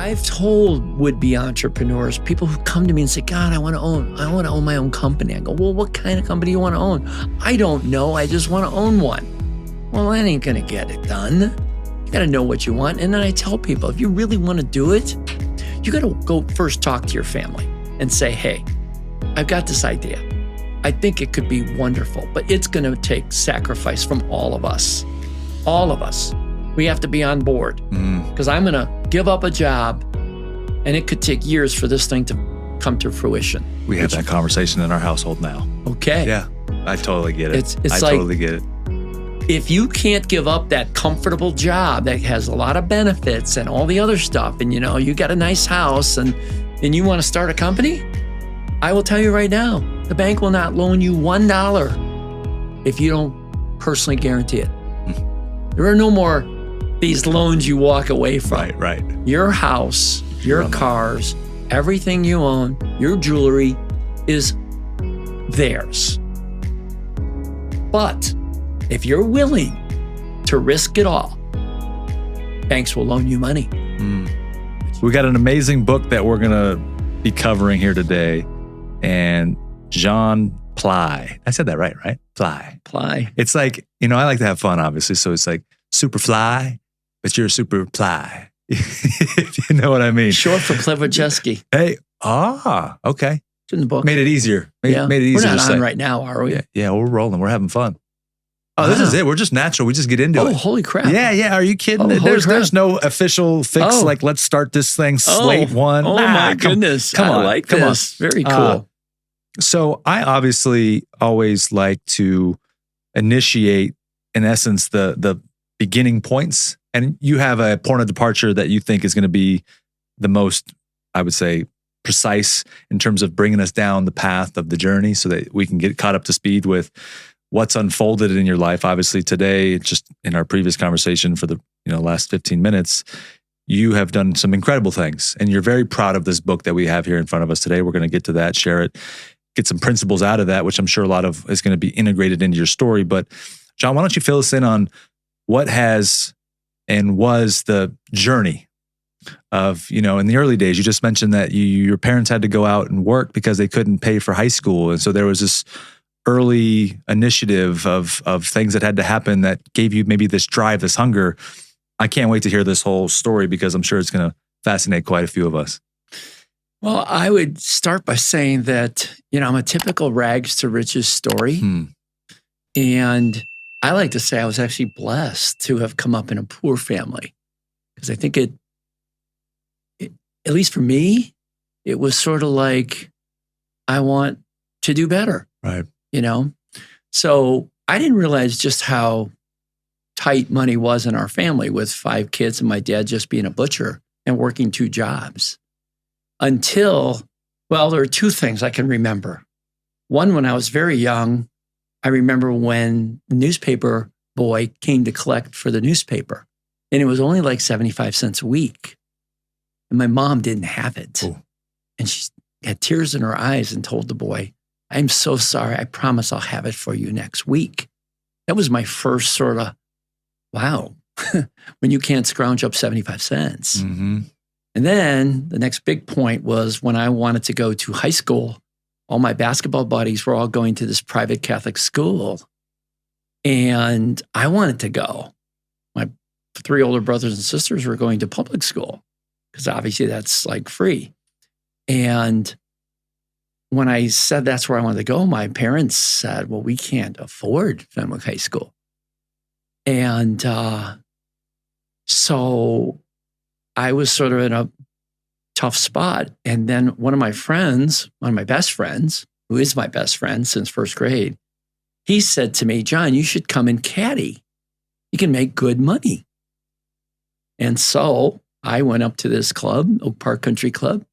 I've told would-be entrepreneurs, people who come to me and say, God, I want to own my own company. I go, well, what kind of company do you want to own? I don't know. I just want to own one. Well, that ain't going to get it done. You got to know what you want. And then I tell people, if you really want to do it, you got to go first talk to your family and say, hey, I've got this idea. I think it could be wonderful, but it's going to take sacrifice from all of us. All of us. We have to be on board because I'm going to give up a job and it could take years for this thing to come to fruition. We have that conversation in our household now. Okay. Yeah, I totally get it. It's I totally get it. If you can't give up that comfortable job that has a lot of benefits and all the other stuff, and you got a nice house and you want to start a company, I will tell you right now, the bank will not loan you $1 if you don't personally guarantee it. There are no more these loans you walk away from. Right. Your house, your cars, everything you own, your jewelry is theirs. But if you're willing to risk it all, banks will loan you money. We got an amazing book that we're going to be covering here today. And John Ply. I said that right? Ply. It's like, I like to have fun, obviously. So it's like super fly, but you're super ply. If you know what I mean. Short for Plevojeski. Hey, okay. It's in the book. Made it easier. Made it easier. We're not on right now, are we? Yeah, we're rolling. We're having fun. Oh, This is it. We're just natural. We just get into it. Oh, holy crap. Yeah. Are you kidding? There's no official fix. Like, let's start this thing, slate one. Oh, my goodness. Come on. I like this. Very cool. So I obviously always like to initiate, in essence, the beginning points. And you have a point of departure that you think is going to be the most, I would say, precise in terms of bringing us down the path of the journey so that we can get caught up to speed with what's unfolded in your life. Obviously today, just in our previous conversation for the last 15 minutes, you have done some incredible things and you're very proud of this book that we have here in front of us today. We're going to get to that, share it, get some principles out of that, which I'm sure a lot of is going to be integrated into your story. But John, why don't you fill us in on what has and was the journey of, in the early days? You just mentioned that your parents had to go out and work because they couldn't pay for high school. And so there was this early initiative of things that had to happen that gave you maybe this drive, this hunger. I can't wait to hear this whole story because I'm sure it's going to fascinate quite a few of us. Well, I would start by saying that, I'm a typical rags to riches story. And I like to say I was actually blessed to have come up in a poor family because I think it, at least for me, it was sort of like, I want to do better. Right. So I didn't realize just how tight money was in our family with 5 kids and my dad just being a butcher and working 2 jobs until, there are 2 things I can remember. One, when I was very young, I remember when the newspaper boy came to collect for the newspaper and it was only like 75 cents a week. And my mom didn't have it. Ooh. And she had tears in her eyes and told the boy, I'm so sorry. I promise I'll have it for you next week. That was my first sort of, wow, when you can't scrounge up 75 cents. Mm-hmm. And then the next big point was when I wanted to go to high school, all my basketball buddies were all going to this private Catholic school. And I wanted to go. My 3 older brothers and sisters were going to public school because obviously that's like free. And when I said that's where I wanted to go, my parents said, well, we can't afford Fenwick High School. And so I was sort of in a tough spot. And then one of my best friends, who is my best friend since first grade, he said to me, John, you should come and caddy. You can make good money. And so I went up to this club, Oak Park Country Club,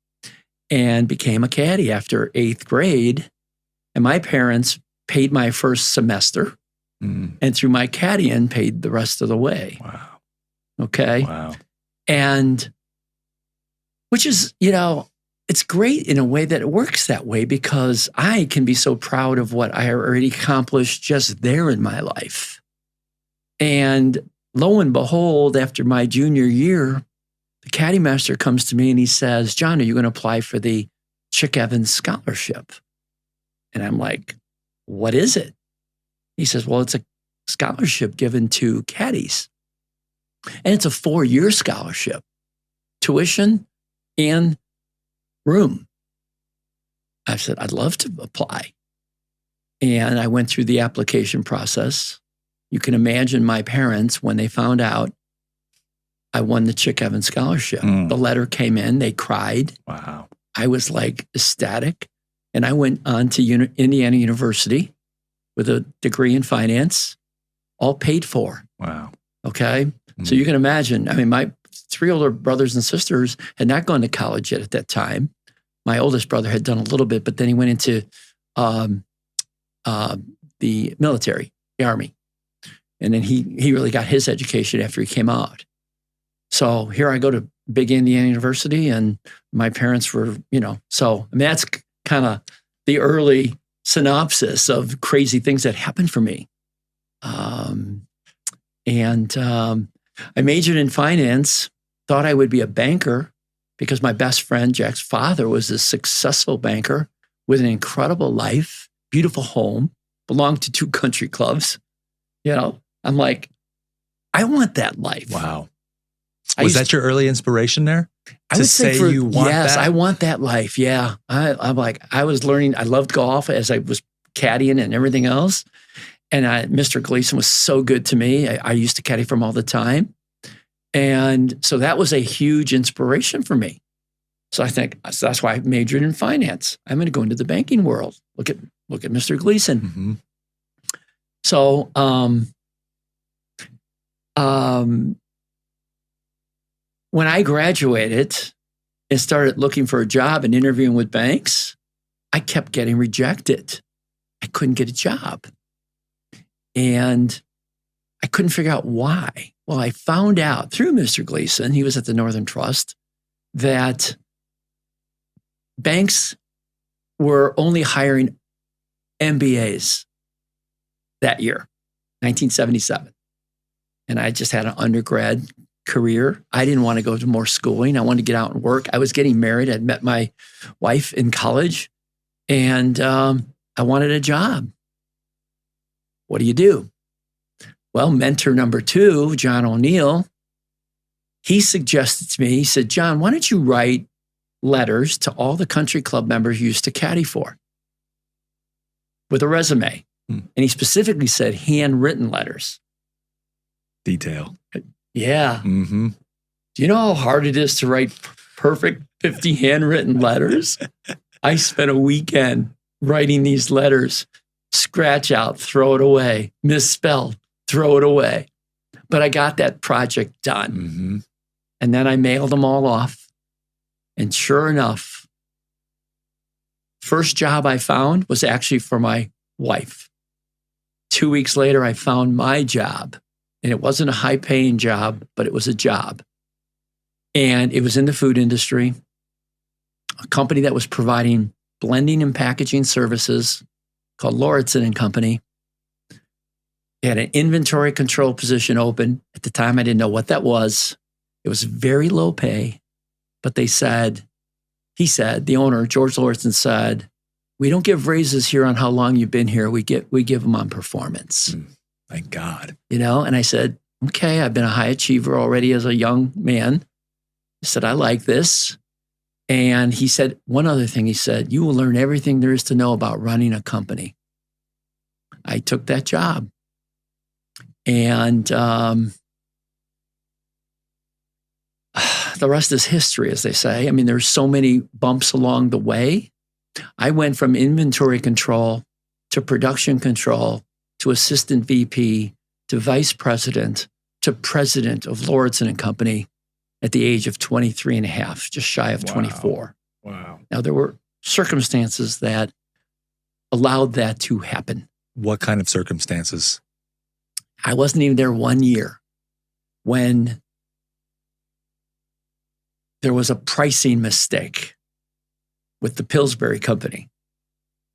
and became a caddy after 8th grade. And my parents paid my first semester and through my caddying paid the rest of the way. Wow. Okay. Wow. And which is, it's great in a way that it works that way because I can be so proud of what I already accomplished just there in my life. And lo and behold, after my junior year, the caddy master comes to me and he says, John, are you going to apply for the Chick Evans scholarship? And I'm like, what is it? He says, well, it's a scholarship given to caddies. And it's a 4-year scholarship, tuition and room. I said, I'd love to apply. And I went through the application process. You can imagine my parents, when they found out I won the Chick Evans scholarship. The letter came in, they cried. Wow. I was like ecstatic. And I went on to Indiana University with a degree in finance, all paid for. Wow. Okay. So you can imagine, I mean, my 3 older brothers and sisters had not gone to college yet at that time. My oldest brother had done a little bit, but then he went into the military, the Army. And then he really got his education after he came out. So here I go to big Indiana University, and my parents were, so I mean, that's kind of the early synopsis of crazy things that happened for me. I majored in finance, thought I would be a banker because my best friend, Jack's father, was a successful banker with an incredible life, beautiful home, belonged to 2 country clubs. I'm like, I want that life. Wow. Was that your early inspiration there? I would say you want yes, that? I want that life. Yeah. I'm like, I was learning, I loved golf as I was caddying and everything else. And Mr. Gleason was so good to me. I used to caddy for him all the time. And so that was a huge inspiration for me. So I think that's why I majored in finance. I'm going to go into the banking world. Look at Mr. Gleason. Mm-hmm. So, when I graduated and started looking for a job and interviewing with banks, I kept getting rejected. I couldn't get a job. And I couldn't figure out why. Well, I found out through Mr. Gleason, he was at the Northern Trust, that banks were only hiring MBAs that year, 1977. And I just had an undergrad career. I didn't want to go to more schooling. I wanted to get out and work. I was getting married. I'd met my wife in college, and I wanted a job. What do? Well, mentor number 2, John O'Neill, he suggested to me, he said, John, why don't you write letters to all the country club members you used to caddy for with a resume? And he specifically said handwritten letters. Detail. Yeah. Mm-hmm. Do you know how hard it is to write perfect 50 handwritten letters? I spent a weekend writing these letters, scratch out, throw it away, misspell, throw it away. But I got that project done. Mm-hmm. And then I mailed them all off. And sure enough, first job I found was actually for my wife. 2 weeks later, I found my job. And it wasn't a high-paying job, but it was a job. And it was in the food industry, a company that was providing blending and packaging services called Lordson and Company. They had an inventory control position open. At the time, I didn't know what that was. It was very low pay, but the owner, George Lordson, said, we don't give raises here on how long you've been here. We give them on performance. Thank God. And I said, okay, I've been a high achiever already as a young man. I said, I like this. And he said, one other thing, he said, you will learn everything there is to know about running a company. I took that job. And the rest is history, as they say. I mean, there's so many bumps along the way. I went from inventory control to production control to assistant VP to vice president to president of Lordson and Company at the age of 23 and a half, just shy of 24. Wow. Now, there were circumstances that allowed that to happen. What kind of circumstances? I wasn't even there 1 year when there was a pricing mistake with the Pillsbury Company.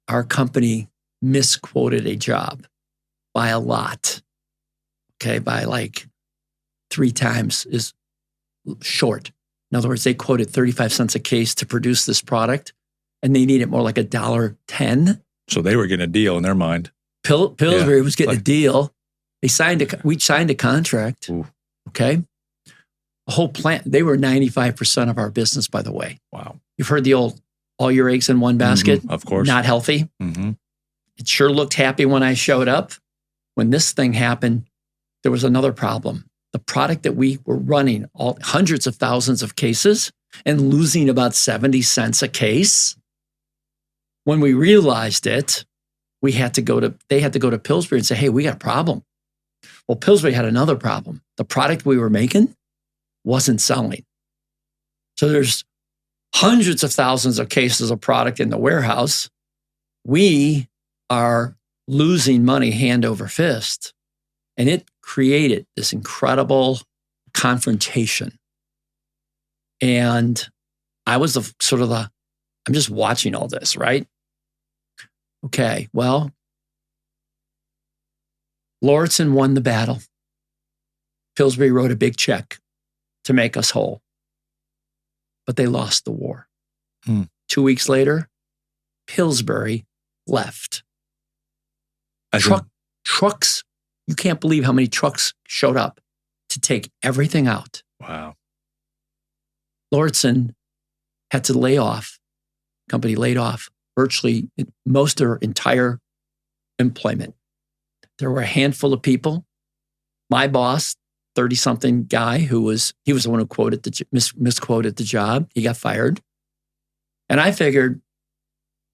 Our company misquoted a job by a lot, by like 3 times is short. In other words, they quoted 35 cents a case to produce this product, and they need it more like $1.10. So they were getting a deal in their mind. Pillsbury was getting a deal. We signed a contract. Ooh. Okay. A whole plant. They were 95% of our business, by the way. Wow. You've heard the old, all your eggs in one basket. Of course. Not healthy. Mm-hmm. It sure looked happy when I showed up. When this thing happened, there was another problem. The product that we were running hundreds of thousands of cases and losing about 70 cents a case. When we realized it, they had to go to Pillsbury and say, hey, we got a problem. Well, Pillsbury had another problem. The product we were making wasn't selling. So there's hundreds of thousands of cases of product in the warehouse. We are losing money hand over fist. And it created this incredible confrontation. And I was I'm just watching all this, right? Okay, well, Lordson won the battle. Pillsbury wrote a big check to make us whole. But they lost the war. 2 weeks later, Pillsbury left. Trucks, you can't believe how many trucks showed up to take everything out. Wow. Lordson had to lay off. Company laid off virtually most of their entire employment. There were a handful of people. My boss, 30-something guy he was the one who misquoted the job. He got fired. And I figured,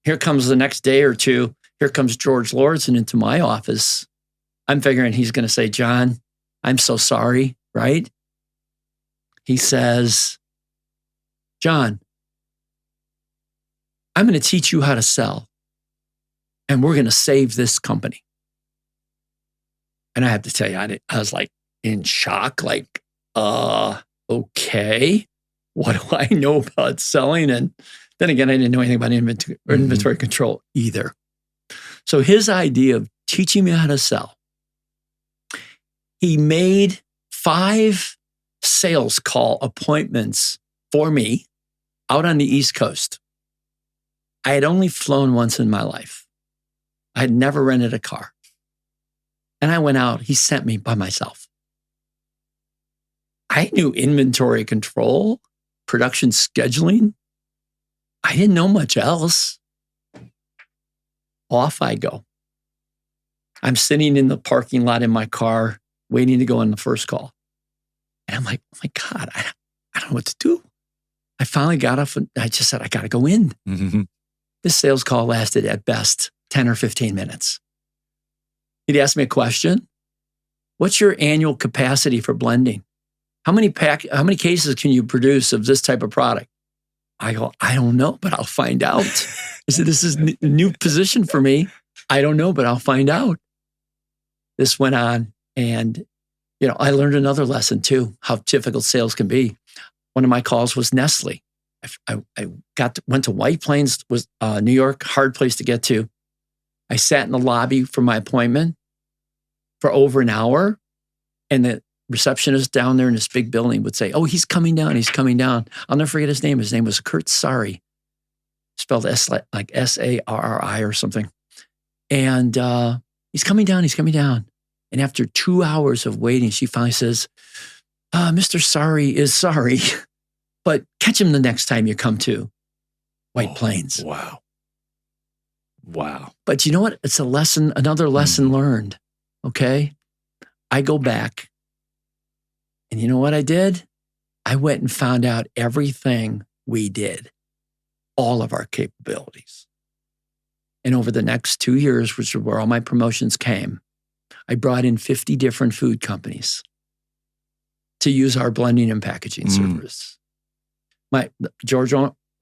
here comes the next day or two, here comes George Lordson into my office. I'm figuring he's going to say, John, I'm so sorry, right? He says, John, I'm going to teach you how to sell, and we're going to save this company. And I have to tell you, I was like in shock, like, okay, what do I know about selling? And then again, I didn't know anything about inventory control either. So his idea of teaching me how to sell, he made 5 sales call appointments for me out on the East Coast. I had only flown once in my life. I had never rented a car. And I went out, he sent me by myself. I knew inventory control, production scheduling. I didn't know much else. Off I go. I'm sitting in the parking lot in my car, waiting to go on the first call. And I'm like, oh my God, I don't know what to do. I finally got off and I just said, I got to go in. Mm-hmm. This sales call lasted at best 10 or 15 minutes. He'd ask me a question. What's your annual capacity for blending? How many cases can you produce of this type of product? I go, I don't know, but I'll find out. I said, this is a new position for me. I don't know, but I'll find out. This went on, and I learned another lesson too, how difficult sales can be. One of my calls was Nestle. I went to White Plains, New York, hard place to get to. I sat in the lobby for my appointment for over an hour, and the receptionist down there in this big building would say, oh, he's coming down, he's coming down. I'll never forget his name. His name was Kurt Sari, spelled like S-A-R-R-I or something. And he's coming down, he's coming down. And after 2 hours of waiting, she finally says, Mr. Sari is sorry, but catch him the next time you come to White Plains. Wow. But you know what? It's another lesson learned, okay? I go back, and you know what I did? I went and found out everything we did, all of our capabilities. And over the next 2 years, which is where all my promotions came, I brought in 50 different food companies to use our blending and packaging service. George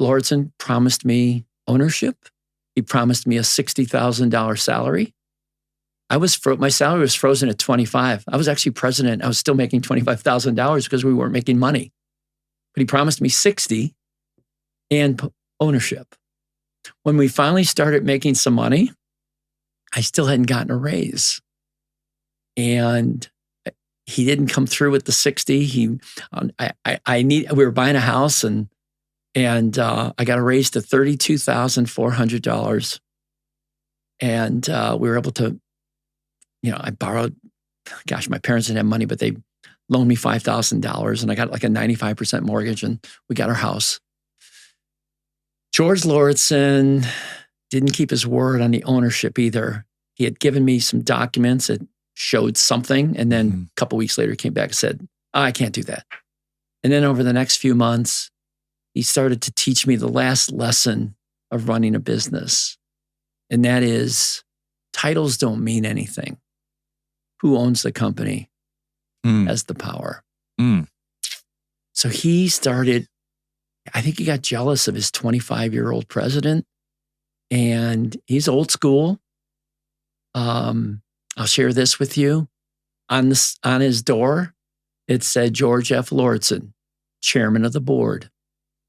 Lordson promised me ownership. He promised me a $60,000 salary. My salary was frozen at 25. I was actually president. I was still making $25,000 because we weren't making money. But he promised me 60 and ownership. When we finally started making some money, I still hadn't gotten a raise. And he didn't come through with the 60. We were buying a house and I got a raise to $32,400. And we were able to, I borrowed, my parents didn't have money, but they loaned me $5,000 and I got like a 95% mortgage and we got our house. George Lordson didn't keep his word on the ownership either. He had given me some documents that showed something. And then a couple weeks later, he came back and said, I can't do that. And then over the next few months, he started to teach me the last lesson of running a business. And that is, titles don't mean anything. Who owns the company has the power. So he started, I think he got jealous of his 25-year-old president. And he's old school. I'll share this with you. On his door, it said George F. Lordson, chairman of the board,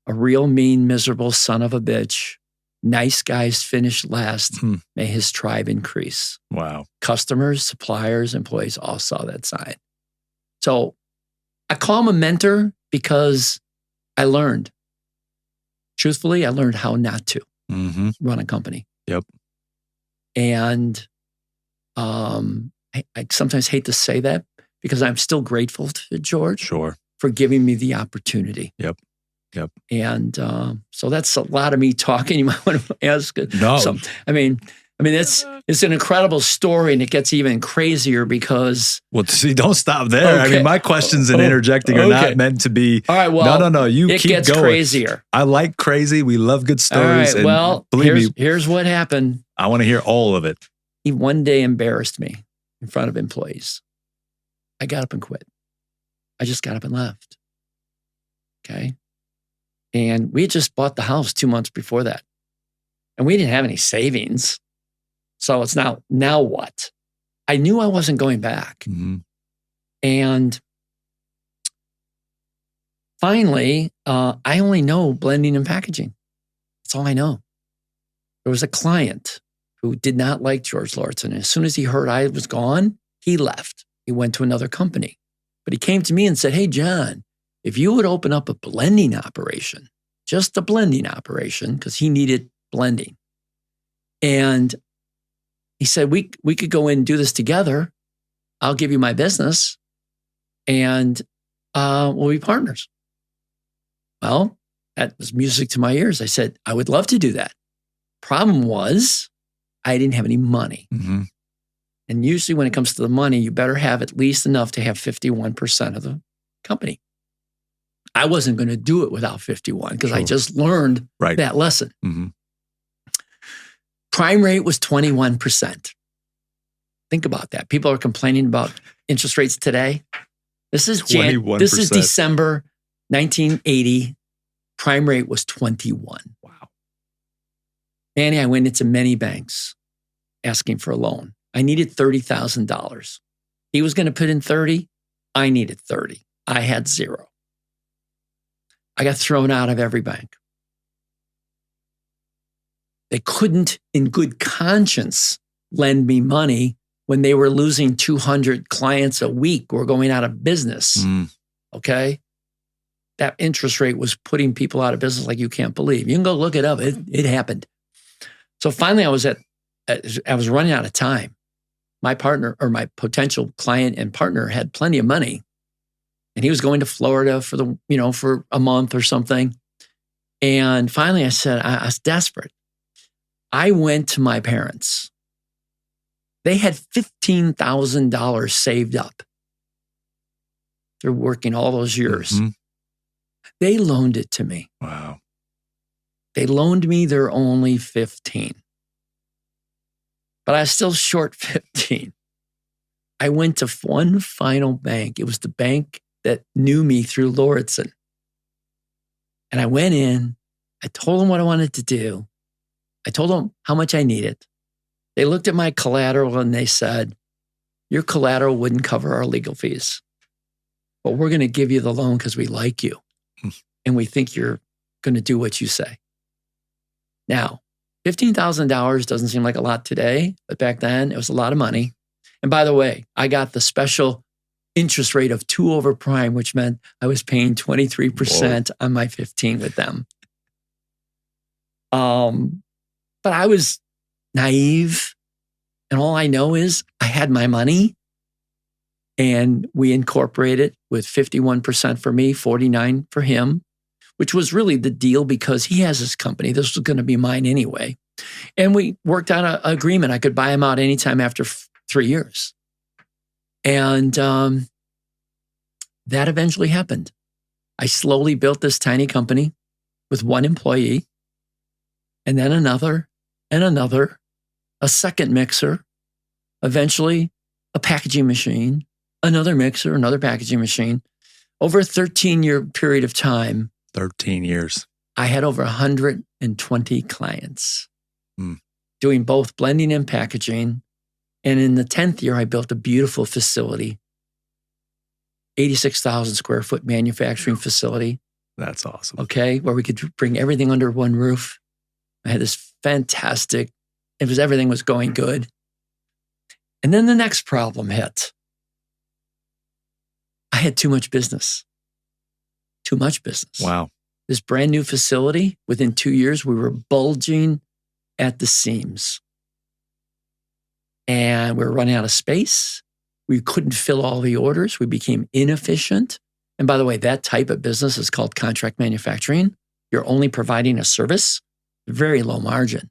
a real mean, miserable son of a bitch. Nice guys finish last. May his tribe increase. Wow. Customers, suppliers, employees all saw that sign. So I call him a mentor because I learned. Truthfully, I learned how not to run a company. Yep. And I sometimes hate to say that because I'm still grateful to George for giving me the opportunity. Yep. And so that's a lot of me talking. You might want to ask. No. It's an incredible story, and it gets even crazier because. Well, see, don't stop there. Okay. I mean, my questions and interjecting are not meant to be. All right. Well, no. You keep going. It gets crazier. I like crazy. We love good stories. All right. Well, here's what happened. I want to hear all of it. He one day embarrassed me in front of employees. I got up and quit. I just got up and left. Okay. And we had just bought the house 2 months before that. And we didn't have any savings. So it's now what? I knew I wasn't going back. And finally, I only know blending and packaging. That's all I know. There was a client who did not like George Lordson. And as soon as he heard I was gone, he left. He went to another company. But he came to me and said, hey, John, if you would open up a blending operation, just a blending operation, because he needed blending. And he said, we could go in and do this together. I'll give you my business and we'll be partners. Well, that was music to my ears. I said, I would love to do that. Problem was, I didn't have any money. And usually when it comes to the money, you better have at least enough to have 51% of the company. I wasn't going to do it without 51 because I just learned that lesson. Prime rate was 21%. Think about that. People are complaining about interest rates today. This is December 1980. Prime rate was 21. Wow. Manny, I went into many banks asking for a loan. I needed $30,000. He was going to put in 30. I needed 30. I had 0. I got thrown out of every bank. They couldn't, in good conscience, lend me money when they were losing 200 clients a week or going out of business. Okay? That interest rate was putting people out of business like you can't believe. You can go look it up. It happened. So finally, I was running out of time. My partner or my potential client and partner had plenty of money. And he was going to Florida for a month or something. And finally I said, I was desperate. I went to my parents. They had $15,000 saved up. They're working all those years. They loaned it to me. Wow. They loaned me their only 15. But I was still short 15. I went to one final bank. It was the bank that knew me through Lordson. And I went in. I told them what I wanted to do. I told them how much I needed. They looked at my collateral and they said, your collateral wouldn't cover our legal fees, but we're going to give you the loan because we like you. And we think you're going to do what you say. Now, $15,000 doesn't seem like a lot today, but back then it was a lot of money. And by the way, I got the special interest rate of 2 over prime, which meant I was paying 23% on my 15 with them. But I was naive, and all I know is I had my money, and we incorporated with 51% for me, 49% for him, which was really the deal because he has his company. This was going to be mine anyway. And we worked out an agreement. I could buy him out anytime after 3 years. And that eventually happened. I slowly built this tiny company with 1 employee, and then another, and another, a second mixer, eventually a packaging machine, another mixer, another packaging machine. Over a 13-year period of time. 13 years. I had over 120 clients doing both blending and packaging. And in the 10th year, I built a beautiful facility, 86,000 square foot manufacturing facility. That's awesome. Okay, where we could bring everything under one roof. I had this fantastic, everything was going good. And then the next problem hit. I had too much business. Too much business. Wow. This brand new facility, within 2 years, we were bulging at the seams. And we were running out of space. We couldn't fill all the orders. We became inefficient. And by the way, that type of business is called contract manufacturing. You're only providing a service, very low margin.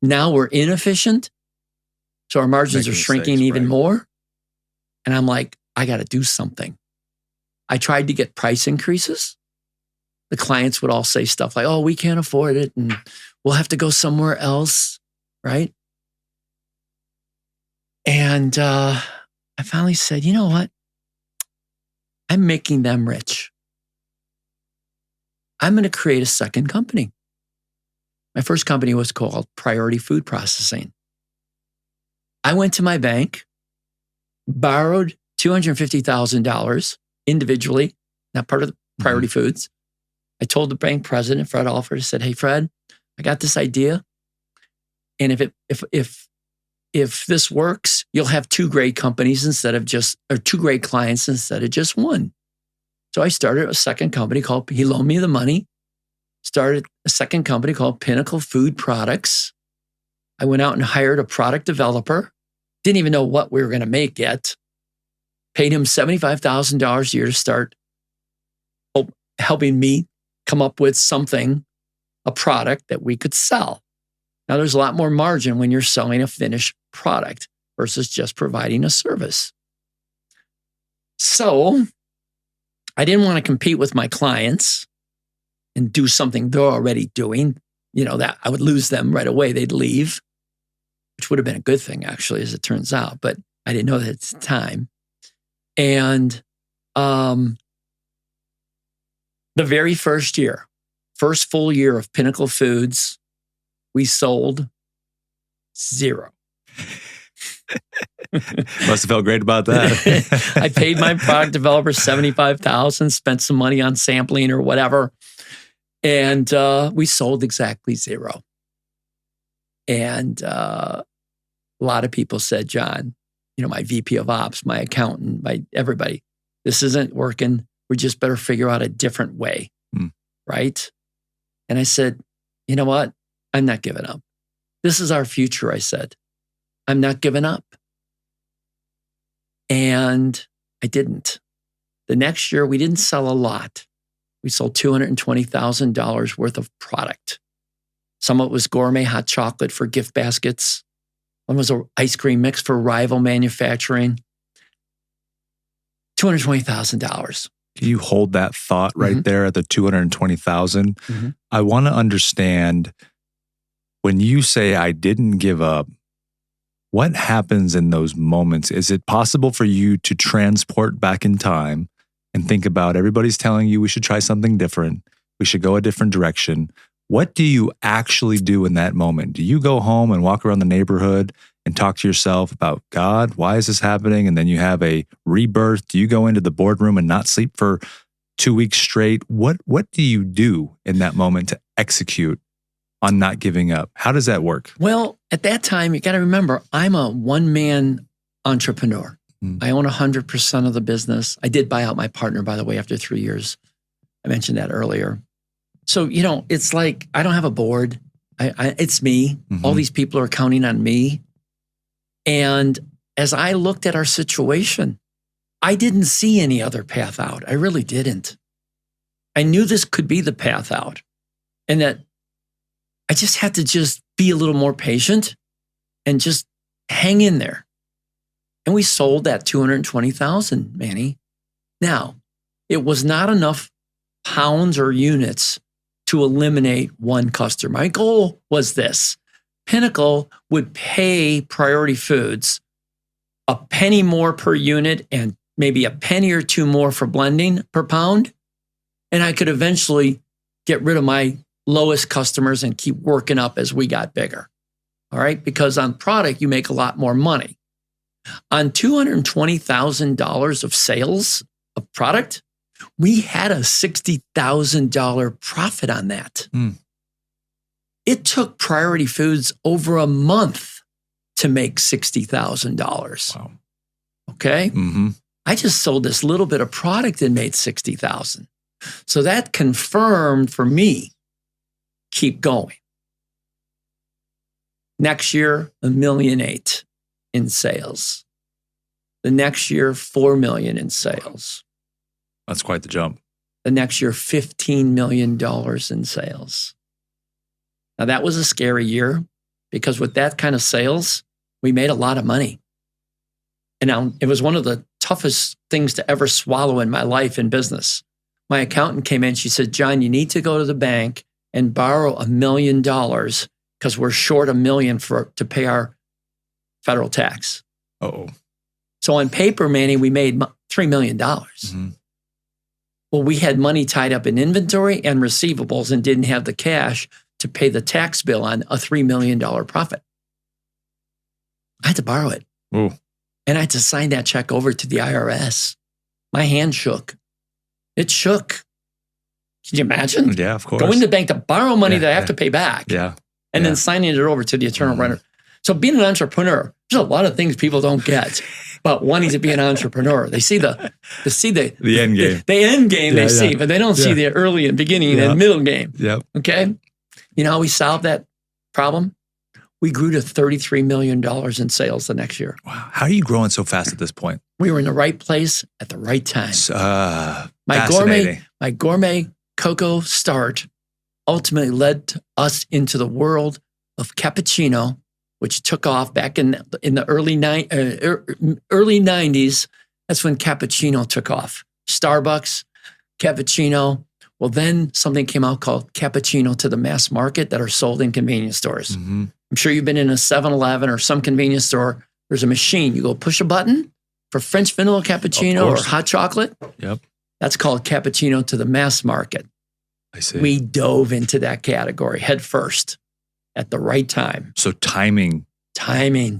Now we're inefficient. So our margins are shrinking even more. And I'm like, I got to do something. I tried to get price increases. The clients would all say stuff like, oh, we can't afford it and we'll have to go somewhere else, right? And I finally said, you know what? I'm making them rich. I'm going to create a second company. My first company was called Priority Food Processing. I went to my bank, borrowed $250,000 individually, not part of the Priority Foods. I told the bank president, Fred Alford, I said, hey, Fred, I got this idea. And if this works, you'll have 2 great companies instead of or 2 great clients instead of just 1. So I started a second company called, he loaned me the money, started a second company called Pinnacle Food Products. I went out and hired a product developer, didn't even know what we were going to make yet, paid him $75,000 a year to start helping me come up with something, a product that we could sell. Now, there's a lot more margin when you're selling a finished product versus just providing a service. So I didn't want to compete with my clients and do something they're already doing, that I would lose them right away. They'd leave, which would have been a good thing, actually, as it turns out. But I didn't know that at the time. And the very first full year of Pinnacle Foods, we sold 0. Must have felt great about that. I paid my product developer $75,000, spent some money on sampling or whatever, and we sold exactly 0. And a lot of people said, John, my VP of Ops, my accountant, everybody, this isn't working. We just better figure out a different way, right? And I said, you know what? I'm not giving up. This is our future, I said. I'm not giving up. And I didn't. The next year, we didn't sell a lot. We sold $220,000 worth of product. Some of it was gourmet hot chocolate for gift baskets. One was an ice cream mix for rival manufacturing. $220,000. Can you hold that thought right there at the 220,000? I want to understand, when you say I didn't give up, what happens in those moments? Is it possible for you to transport back in time and think about, everybody's telling you we should try something different, we should go a different direction? What do you actually do in that moment? Do you go home and walk around the neighborhood and talk to yourself about, God, why is this happening? And then you have a rebirth. Do you go into the boardroom and not sleep for 2 weeks straight? What do you do in that moment to execute on not giving up? How does that work? Well, at that time, you got to remember, I'm a one-man entrepreneur. I own 100% of the business. I did buy out my partner, by the way, after 3 years. I mentioned that earlier. So, it's like I don't have a board. It's me. All these people are counting on me. And as I looked at our situation, I didn't see any other path out. I really didn't. I knew this could be the path out, and that I just had to just be a little more patient and just hang in there. And we sold that 220,000, Manny. Now, it was not enough pounds or units to eliminate one customer. My goal was this. Pinnacle would pay Priority Foods a penny more per unit and maybe a penny or two more for blending per pound. And I could eventually get rid of my lowest customers and keep working up as we got bigger. All right. Because on product, you make a lot more money. On $220,000 of sales of product, we had a $60,000 profit on that. It took Priority Foods over a month to make $60,000. Wow. Okay. I just sold this little bit of product and made $60,000. So that confirmed for me, keep going. Next year, $1.8 million in sales. The next year, $4 million in sales. That's quite the jump. The next year, $15 million in sales. Now, that was a scary year because with that kind of sales, we made a lot of money. And now it was one of the toughest things to ever swallow in my life in business. My accountant came in, she said, John, you need to go to the bank and borrow $1 million because we're short $1 million to pay our federal tax. So on paper, Manny, we made $3 million. Well, we had money tied up in inventory and receivables and didn't have the cash to pay the tax bill on a $3 million profit. I had to borrow it. Ooh. And I had to sign that check over to the IRS. My hand shook. It shook. Can you imagine? Yeah, of course. Going to the bank to borrow money that I have to pay back. And then signing it over to the internal runner. So being an entrepreneur, there's a lot of things people don't get about wanting to be an entrepreneur. They see the end game. The end game they see, but they don't see the early and beginning and middle game. Okay. You know how we solved that problem? We grew to $33 million in sales the next year. Wow. How are you growing so fast at this point? We were in the right place at the right time. My gourmet cocoa start ultimately led us into the world of cappuccino, which took off back in the early 90s. That's when cappuccino took off. Starbucks, cappuccino. Well, then something came out called cappuccino to the mass market that are sold in convenience stores. I'm sure you've been in a 7-Eleven or some convenience store. There's a machine. You go push a button for French vanilla cappuccino or hot chocolate. That's called cappuccino to the mass market. I see. We dove into that category head first at the right time. So timing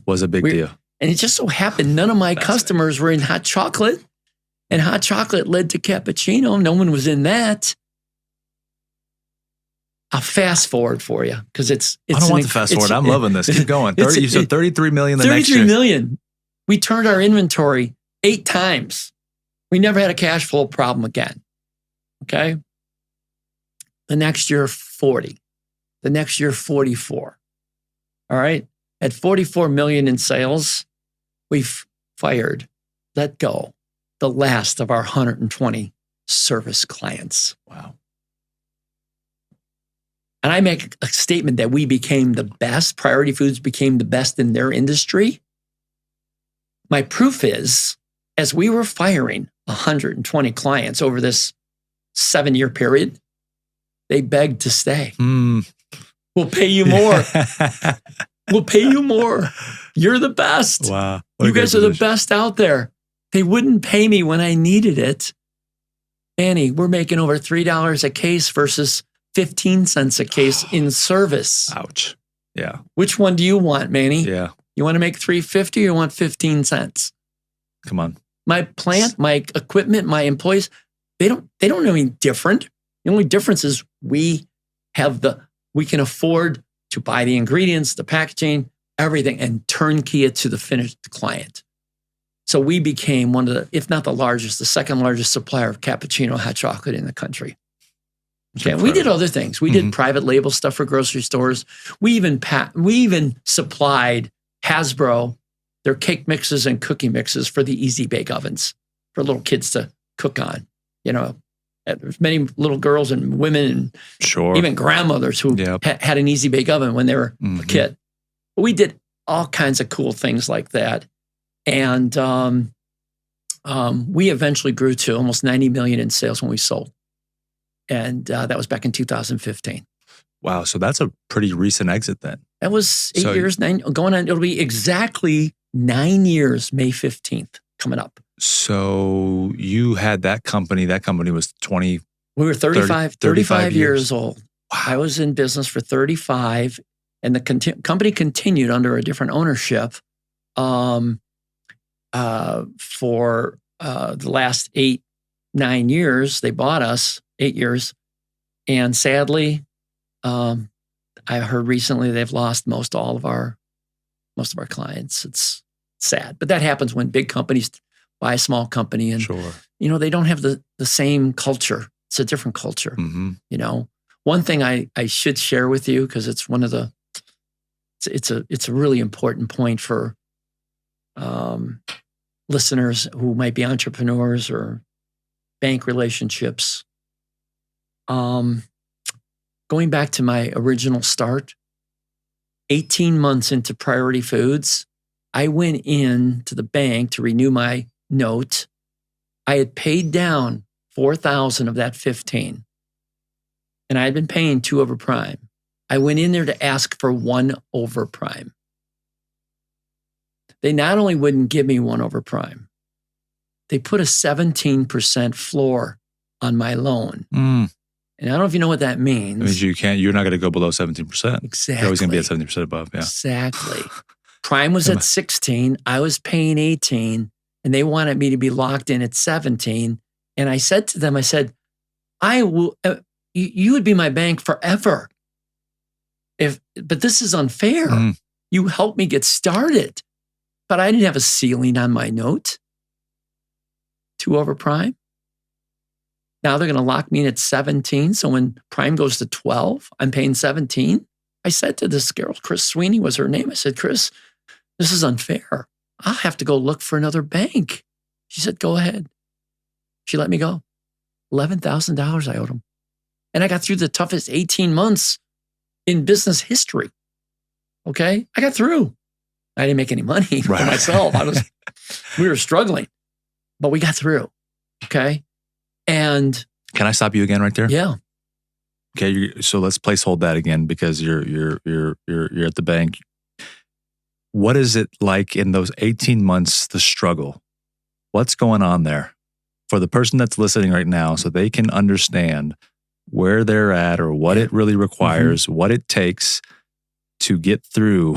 was a big deal. And it just so happened none of my customers were in hot chocolate, and hot chocolate led to cappuccino. No one was in that. I'll fast forward for you because it's. I don't want to fast forward. I'm loving this. Keep going. You said $33 million the next year. $33 million. We turned our inventory 8 times. We never had a cash flow problem again. Okay. The next year, 40. The next year, 44. All right. At $44 million in sales, we've let go the last of our 120 service clients. Wow. And I make a statement that we became the best. Priority Foods became the best in their industry. My proof is, as we were firing 120 clients over this 7-year period, they begged to stay. We'll pay you more. We'll pay you more. You're the best. Wow. You guys are the best out there. They wouldn't pay me when I needed it. Annie, we're making over $3 a case versus 15 cents a case in service. Ouch. Yeah. Which one do you want, Manny? Yeah. You want to make $3.50 or you want 15 cents? Come on. My plant, my equipment, my employees, they don't know any different. The only difference is we can afford to buy the ingredients, the packaging, everything, and turnkey it to the finished client. So we became one of the, if not the largest, the second largest supplier of cappuccino hot chocolate in the country. Okay, we did other things. We did private label stuff for grocery stores. We even supplied Hasbro their cake mixes and cookie mixes for the Easy Bake ovens for little kids to cook on. You know, there's many little girls and women and even grandmothers who had an Easy Bake oven when they were a kid. But we did all kinds of cool things like that. And we eventually grew to almost 90 million in sales when we sold. And that was back in 2015. Wow. So that's a pretty recent exit then. That was 8 years, going on. It'll be exactly 9 years, May 15th, coming up. So you had that company. That company was 20. We were 35 years old. Wow. I was in business for 35, and the company continued under a different ownership for the last 8-9 years. They bought us 8 years. And sadly, I heard recently they've lost most of our clients. It's sad, but that happens when big companies buy a small company, and you know, they don't have the same culture. It's a different culture. You know, one thing I should share with you, because it's one of the it's a really important point for listeners who might be entrepreneurs or bank relationships. Going back to my original start, 18 months into Priority Foods, I went in to the bank to renew my note. I had paid down $4,000 of that $15,000, and I had been paying 2 over prime. I went in there to ask for 1 over prime. They not only wouldn't give me 1 over prime, they put a 17% floor on my loan. And I don't know if you know what that means. It means you're not going to go below 17%. Exactly. You're always going to be at 70% above. Yeah. Exactly. Prime was at 16. I was paying 18, and they wanted me to be locked in at 17. And I said to them, I will, you would be my bank forever. But this is unfair. You helped me get started, but I didn't have a ceiling on my note. 2 over prime. Now they're going to lock me in at 17. So when prime goes to 12, I'm paying 17. I said to this girl, Chris Sweeney was her name. I said, Chris, this is unfair. I'll have to go look for another bank. She said, go ahead. She let me go. $11,000 I owed them. And I got through the toughest 18 months in business history. Okay? I got through. I didn't make any money for myself. We were struggling, but we got through. Okay? And can I stop you again right there? Yeah. Okay, so let's placehold that again, because you're at the bank. What is it like in those 18 months, the struggle? What's going on there for the person that's listening right now, so they can understand where they're at or what it really requires, what it takes to get through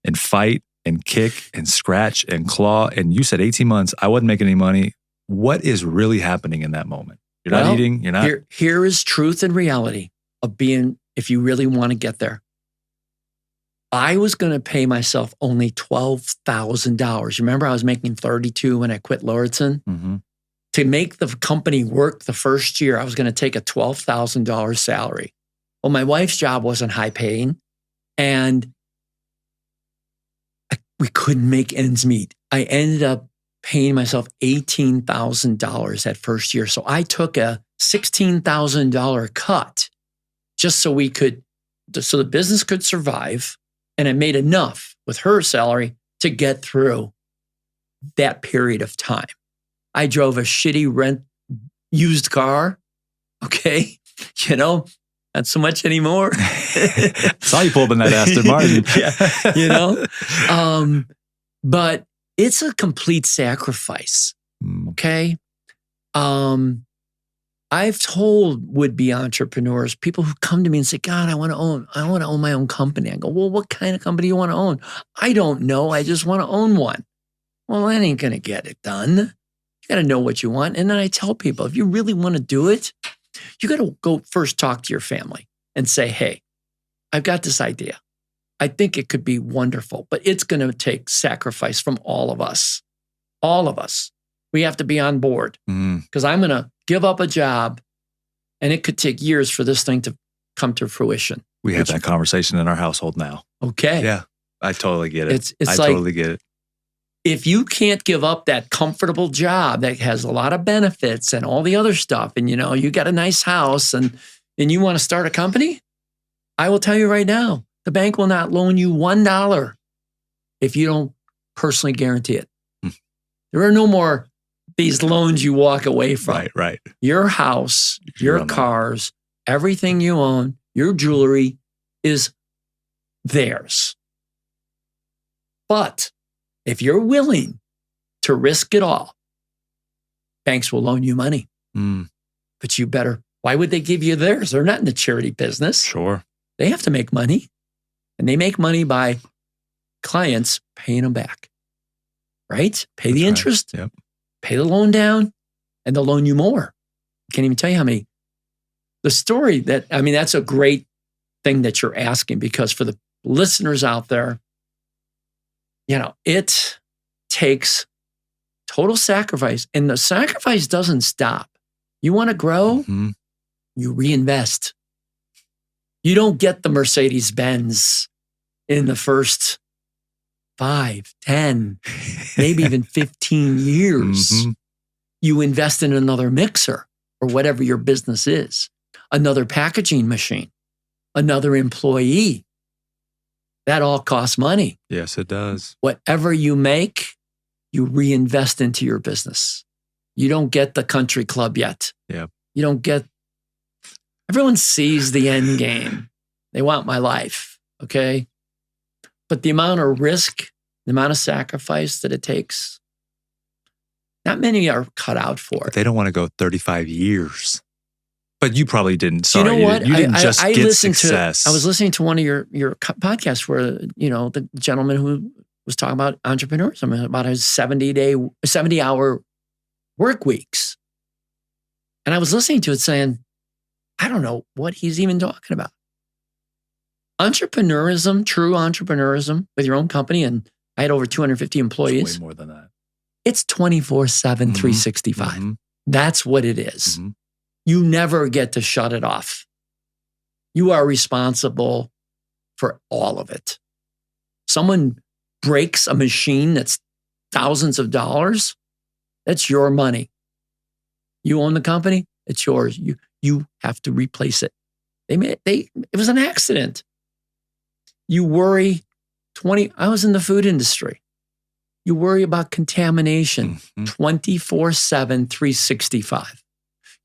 and fight and kick and scratch and claw. And you said 18 months, I wasn't making any money. What is really happening in that moment? You're not eating, you're not. Here is truth and reality of being, if you really want to get there. I was going to pay myself only $12,000. Remember, I was making $32,000 when I quit Lordson. To make the company work the first year, I was going to take a $12,000 salary. Well, my wife's job wasn't high paying, and we couldn't make ends meet. I ended up paying myself $18,000 that first year. So I took a $16,000 cut just so so the business could survive. And I made enough with her salary to get through that period of time. I drove a shitty used car. Okay. You know, not so much anymore. Saw you pull up in that Aston Martin. Yeah, you know, but it's a complete sacrifice. Okay. I've told would-be entrepreneurs, people who come to me and say, God, I want to own my own company. I go, well, what kind of company do you want to own? I don't know. I just want to own one. Well, that ain't going to get it done. You got to know what you want. And then I tell people, if you really want to do it, you got to go first talk to your family and say, hey, I've got this idea. I think it could be wonderful, but it's going to take sacrifice from all of us. all of us, we have to be on board because I'm going to give up a job and it could take years for this thing to come to fruition. We have that conversation in our household now. Okay. Yeah, I totally get it. It's I totally get it. If you can't give up that comfortable job that has a lot of benefits and all the other stuff, and you got a nice house and you want to start a company, I will tell you right now, the bank will not loan you $1 if you don't personally guarantee it. There are no more these loans you walk away from. Right. Your house, your cars, everything you own, your jewelry is theirs. But if you're willing to risk it all, banks will loan you money. But you better, why would they give you theirs? They're not in the charity business. Sure. They have to make money. And they make money by clients paying them back. Right? Pay the interest, Yep. Pay the loan down, and they'll loan you more. I can't even tell you how many. The story that's a great thing that you're asking, because for the listeners out there, it takes total sacrifice, and the sacrifice doesn't stop. You want to grow, you reinvest. You don't get the Mercedes-Benz in the first 5, 10, maybe even 15 years. You invest in another mixer or whatever your business is, another packaging machine, another employee. That all costs money. Yes, it does. Whatever you make, you reinvest into your business. You don't get the country club yet. Yeah. You don't get, everyone sees the end game. They want my life, okay? But the amount of risk, the amount of sacrifice that it takes, not many are cut out for it. They don't want to go 35 years. But you probably didn't. Sorry, you know what? You didn't just get success. I was listening to one of your podcasts where, the gentleman who was talking about entrepreneurs, about his 70-hour work weeks. And I was listening to it saying, I don't know what he's even talking about. Entrepreneurism, true entrepreneurism with your own company, and I had over 250 employees. It's way more than that. It's 24/7, 365. That's what it is. You never get to shut it off. You are responsible for all of it. Someone breaks a machine that's thousands of dollars, that's your money. You own the company, it's yours. You have to replace it. It was an accident. You worry I was in the food industry. You worry about contamination 24/7, 365.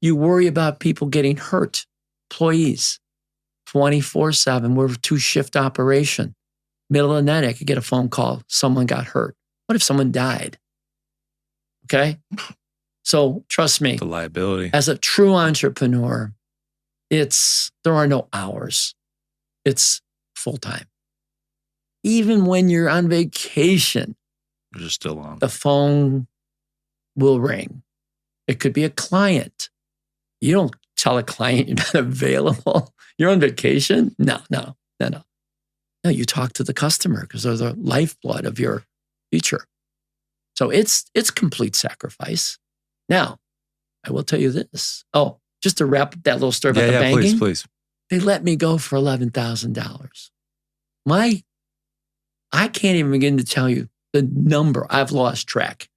You worry about people getting hurt, employees, 24/7. We're a 2-shift operation. Middle of the night, I could get a phone call. Someone got hurt. What if someone died? Okay? So trust me. The liability. As a true entrepreneur, there are no hours. It's full-time. Even when you're on vacation, You're still on. the phone will ring. It could be a client. You don't tell a client you're not available. You're on vacation? No. No, you talk to the customer because they're the lifeblood of your future. So it's complete sacrifice. Now, I will tell you this. Oh, just to wrap up that little story about the banking. Please. They let me go for $11,000. I can't even begin to tell you the number. I've lost track.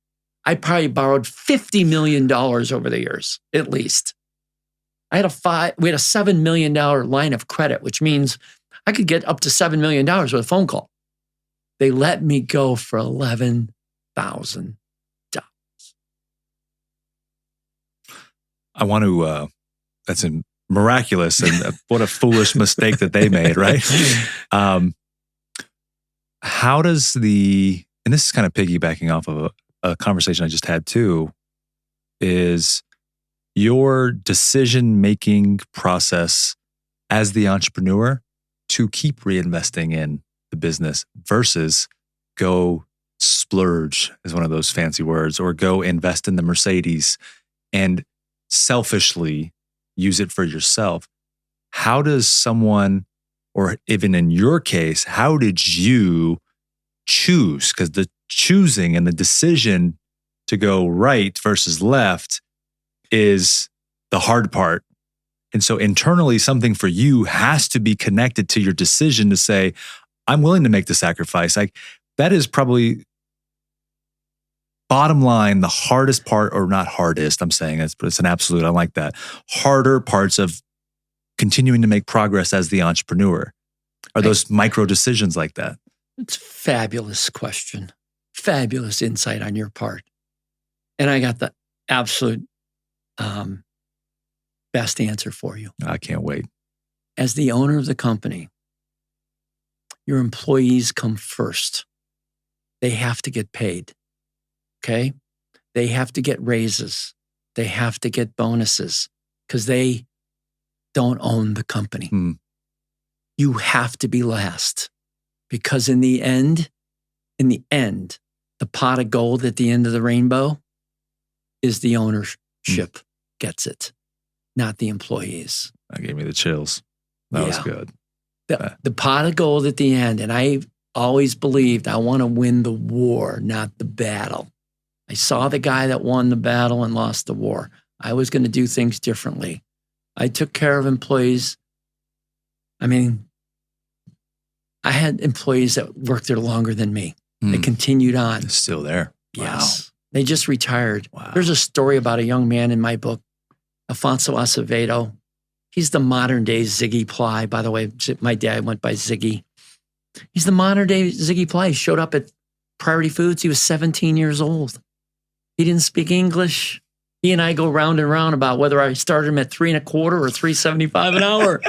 I probably borrowed $50 million over the years, at least. We had a $7 million line of credit, which means I could get up to $7 million with a phone call. They let me go for $11,000. I want to, that's miraculous and what a foolish mistake that they made, right? How does and this is kind of piggybacking off of a conversation I just had too, is your decision-making process as the entrepreneur to keep reinvesting in the business versus go splurge is one of those fancy words, or go invest in the Mercedes and selfishly use it for yourself. How does someone, or even in your case, how did you choose? Because the choosing and the decision to go right versus left is the hard part. And so internally, something for you has to be connected to your decision to say, I'm willing to make the sacrifice. Like that is probably bottom line, the hardest part, or not hardest, I'm saying it's an absolute, I like that. Harder parts of continuing to make progress as the entrepreneur are those micro decisions like that. It's a fabulous question. Fabulous insight on your part. And I got the absolute best answer for you. I can't wait. As the owner of the company, your employees come first. They have to get paid. Okay? They have to get raises. They have to get bonuses because they don't own the company. You have to be last because in the end, the pot of gold at the end of the rainbow is the ownership gets it, not the employees. That gave me the chills. That was good. The pot of gold at the end. And I always believed I want to win the war, not the battle. I saw the guy that won the battle and lost the war. I was going to do things differently. I took care of employees. I mean, I had employees that worked there longer than me. They continued on. It's still there. Yes. Wow. They just retired. Wow. There's a story about a young man in my book, Alfonso Acevedo. He's the modern day Ziggy Ply. By the way, my dad went by Ziggy. He's the modern day Ziggy Ply. He showed up at Priority Foods. He was 17 years old. He didn't speak English. He and I go round and round about whether I started him at $3.25 or $3.75 an hour.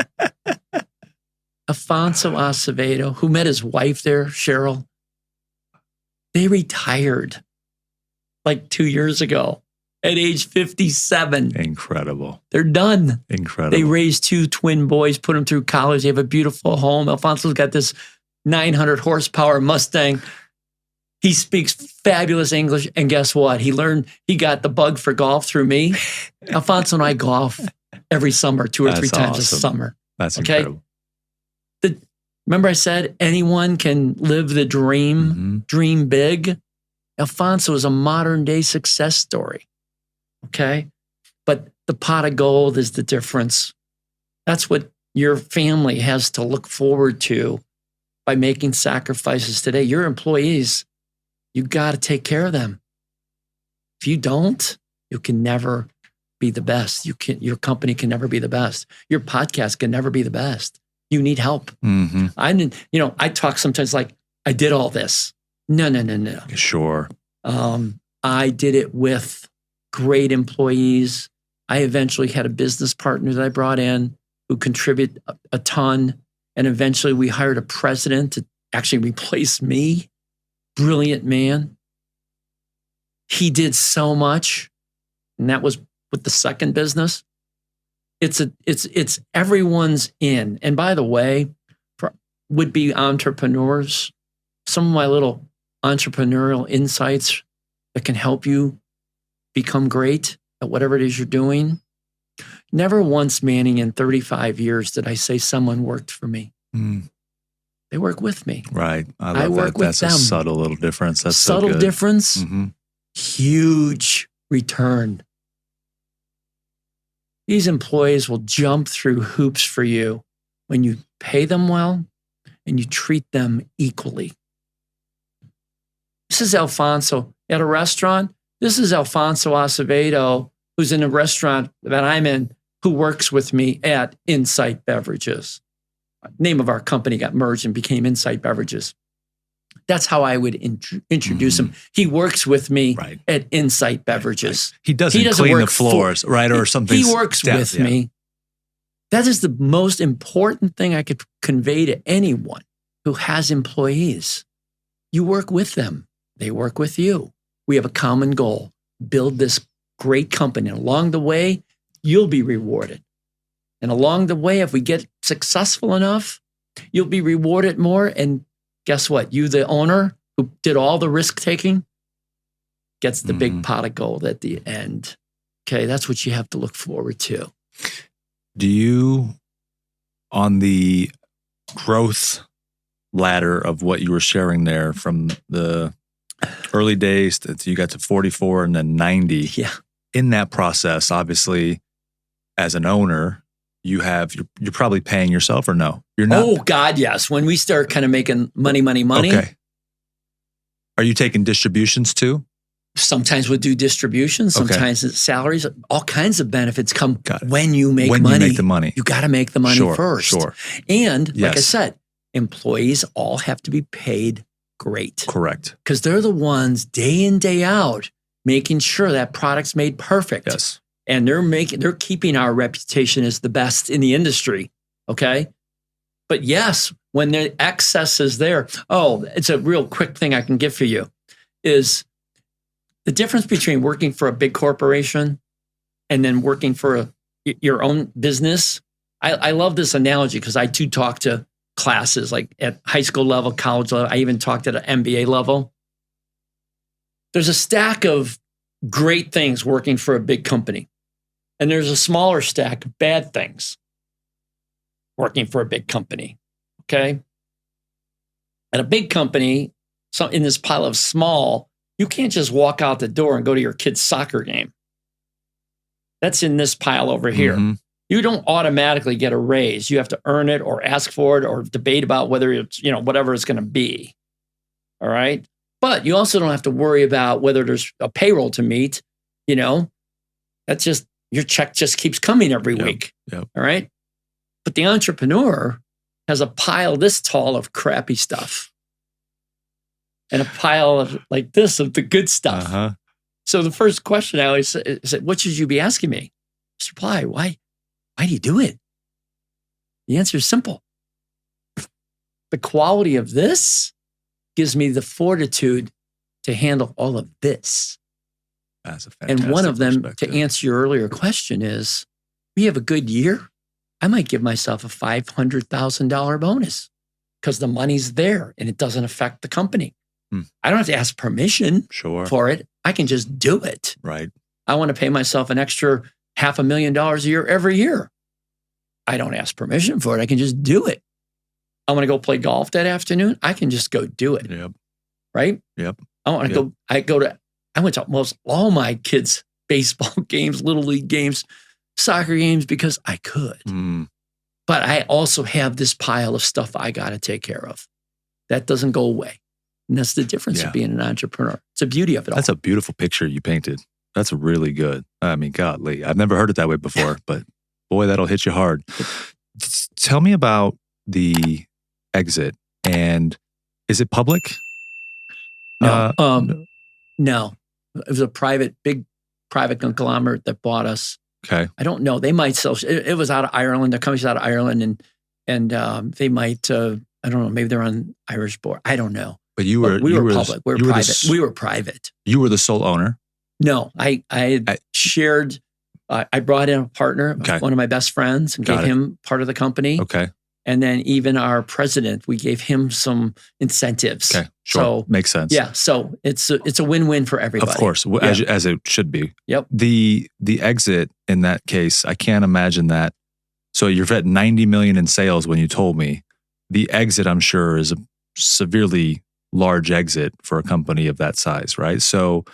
Alfonso Acevedo, who met his wife there, Cheryl, they retired like 2 years ago at age 57. Incredible. They're done. Incredible. They raised 2 twin boys, put them through college. They have a beautiful home. Alfonso's got this 900 horsepower Mustang. He speaks fabulous English. And guess what? He got the bug for golf through me. Alfonso and I golf every summer, 2 or 3 times a summer. That's incredible. Remember I said anyone can live the dream, dream big? Alfonso is a modern day success story. Okay? But the pot of gold is the difference. That's what your family has to look forward to by making sacrifices today. Your employees, you got to take care of them. If you don't, you can never be the best. Your company can never be the best. Your podcast can never be the best. You need help. I talk sometimes like I did all this. No. Sure. I did it with great employees. I eventually had a business partner that I brought in who contributed a ton. And eventually we hired a president to actually replace me. Brilliant man. He did so much. And that was with the second business. It's everyone's in. And by the way, for would-be entrepreneurs, some of my little entrepreneurial insights that can help you become great at whatever it is you're doing. Never once, Manning, in 35 years did I say someone worked for me. They work with me. Right. I love work that. with That's them. a subtle little difference. That's subtle so good. Difference. Huge return. These employees will jump through hoops for you when you pay them well and you treat them equally. This is Alfonso at a restaurant. This is Alfonso Acevedo, who's in a restaurant that I'm in, who works with me at Insight Beverages. Name of our company got merged and became Insight Beverages. That's how I would introduce him. He works with me at Insight Beverages. He doesn't clean the floors, right? Or something. He works with me. That is the most important thing I could convey to anyone who has employees. You work with them. They work with you. We have a common goal. Build this great company. And along the way, you'll be rewarded. And along the way, if we get successful enough, you'll be rewarded more. And guess what? You, the owner who did all the risk taking, gets the big pot of gold at the end. Okay, that's what you have to look forward to. Do you, on the growth ladder of what you were sharing there from the early days, you got to 44 and then 90. Yeah. In that process, obviously, as an owner, you're probably paying yourself or no? You're not. Oh God, yes. When we start kind of making money. Okay. Are you taking distributions too? Sometimes we'll do distributions. Sometimes it's salaries. All kinds of benefits come when you make money. When you make the money. You got to make the money first. Sure. And like I said, employees all have to be paid great. Correct. Because they're the ones day in, day out, making sure that product's made perfect. Yes. And they're keeping our reputation as the best in the industry. Okay. But yes, when the excess is there, it's a real quick thing I can give for you is the difference between working for a big corporation and then working for your own business. I love this analogy because I do talk to classes like at high school level, college level. I even talked at an MBA level. There's a stack of great things working for a big company. And there's a smaller stack of bad things working for a big company. Okay. At a big company, so in this pile of small, you can't just walk out the door and go to your kid's soccer game. That's in this pile over here. Mm-hmm. You don't automatically get a raise. You have to earn it or ask for it or debate about whether it's, whatever it's going to be. All right. But you also don't have to worry about whether there's a payroll to meet. That's just, your check just keeps coming every week. Yep. All right. But the entrepreneur has a pile this tall of crappy stuff and a pile of like this of the good stuff. Uh-huh. So the first question I always say is, what should you be asking me? Mr. Ply, why do you do it? The answer is simple. The quality of this gives me the fortitude to handle all of this. That's a fantastic and one of them, to answer your earlier question, is we have a good year. I might give myself a $500,000 bonus because the money's there and it doesn't affect the company. I don't have to ask permission for it. I can just do it. Right. I want to pay myself an extra $500,000 a year every year. I don't ask permission for it. I can just do it. I want to go play golf that afternoon. I can just go do it. Yep. Right? Yep. I want to go. I went to almost all my kids' baseball games, little league games, soccer games because I could. But I also have this pile of stuff I got to take care of. That doesn't go away. And that's the difference of being an entrepreneur. It's the beauty of it all. That's a beautiful picture you painted. That's really good. I mean, golly, I've never heard it that way before, but boy, that'll hit you hard. Tell me about the exit. And is it public? No. No. It was a big private conglomerate that bought us. Okay. I don't know. They might sell. It was out of Ireland. The company's out of Ireland, and they might. I don't know. Maybe they're on Irish board. I don't know. But we were public. We were private. We were private. You were the sole owner. No, I shared. I brought in a partner, one of my best friends, and gave him part of the company. Okay. And then even our president, we gave him some incentives. Okay, sure. So, makes sense. Yeah, so it's a win-win for everybody. Of course, as it should be. Yep. The exit in that case, I can't imagine that. So you're at $90 million in sales when you told me. The exit, I'm sure, is a severely large exit for a company of that size, right? So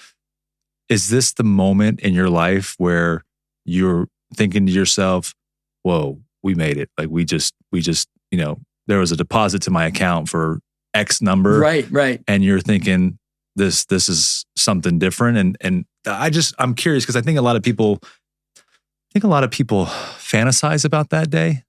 is this the moment in your life where you're thinking to yourself, whoa, we made it. Like we just, there was a deposit to my account for X number. Right. And you're thinking this is something different. And I'm curious because I think a lot of people fantasize about that day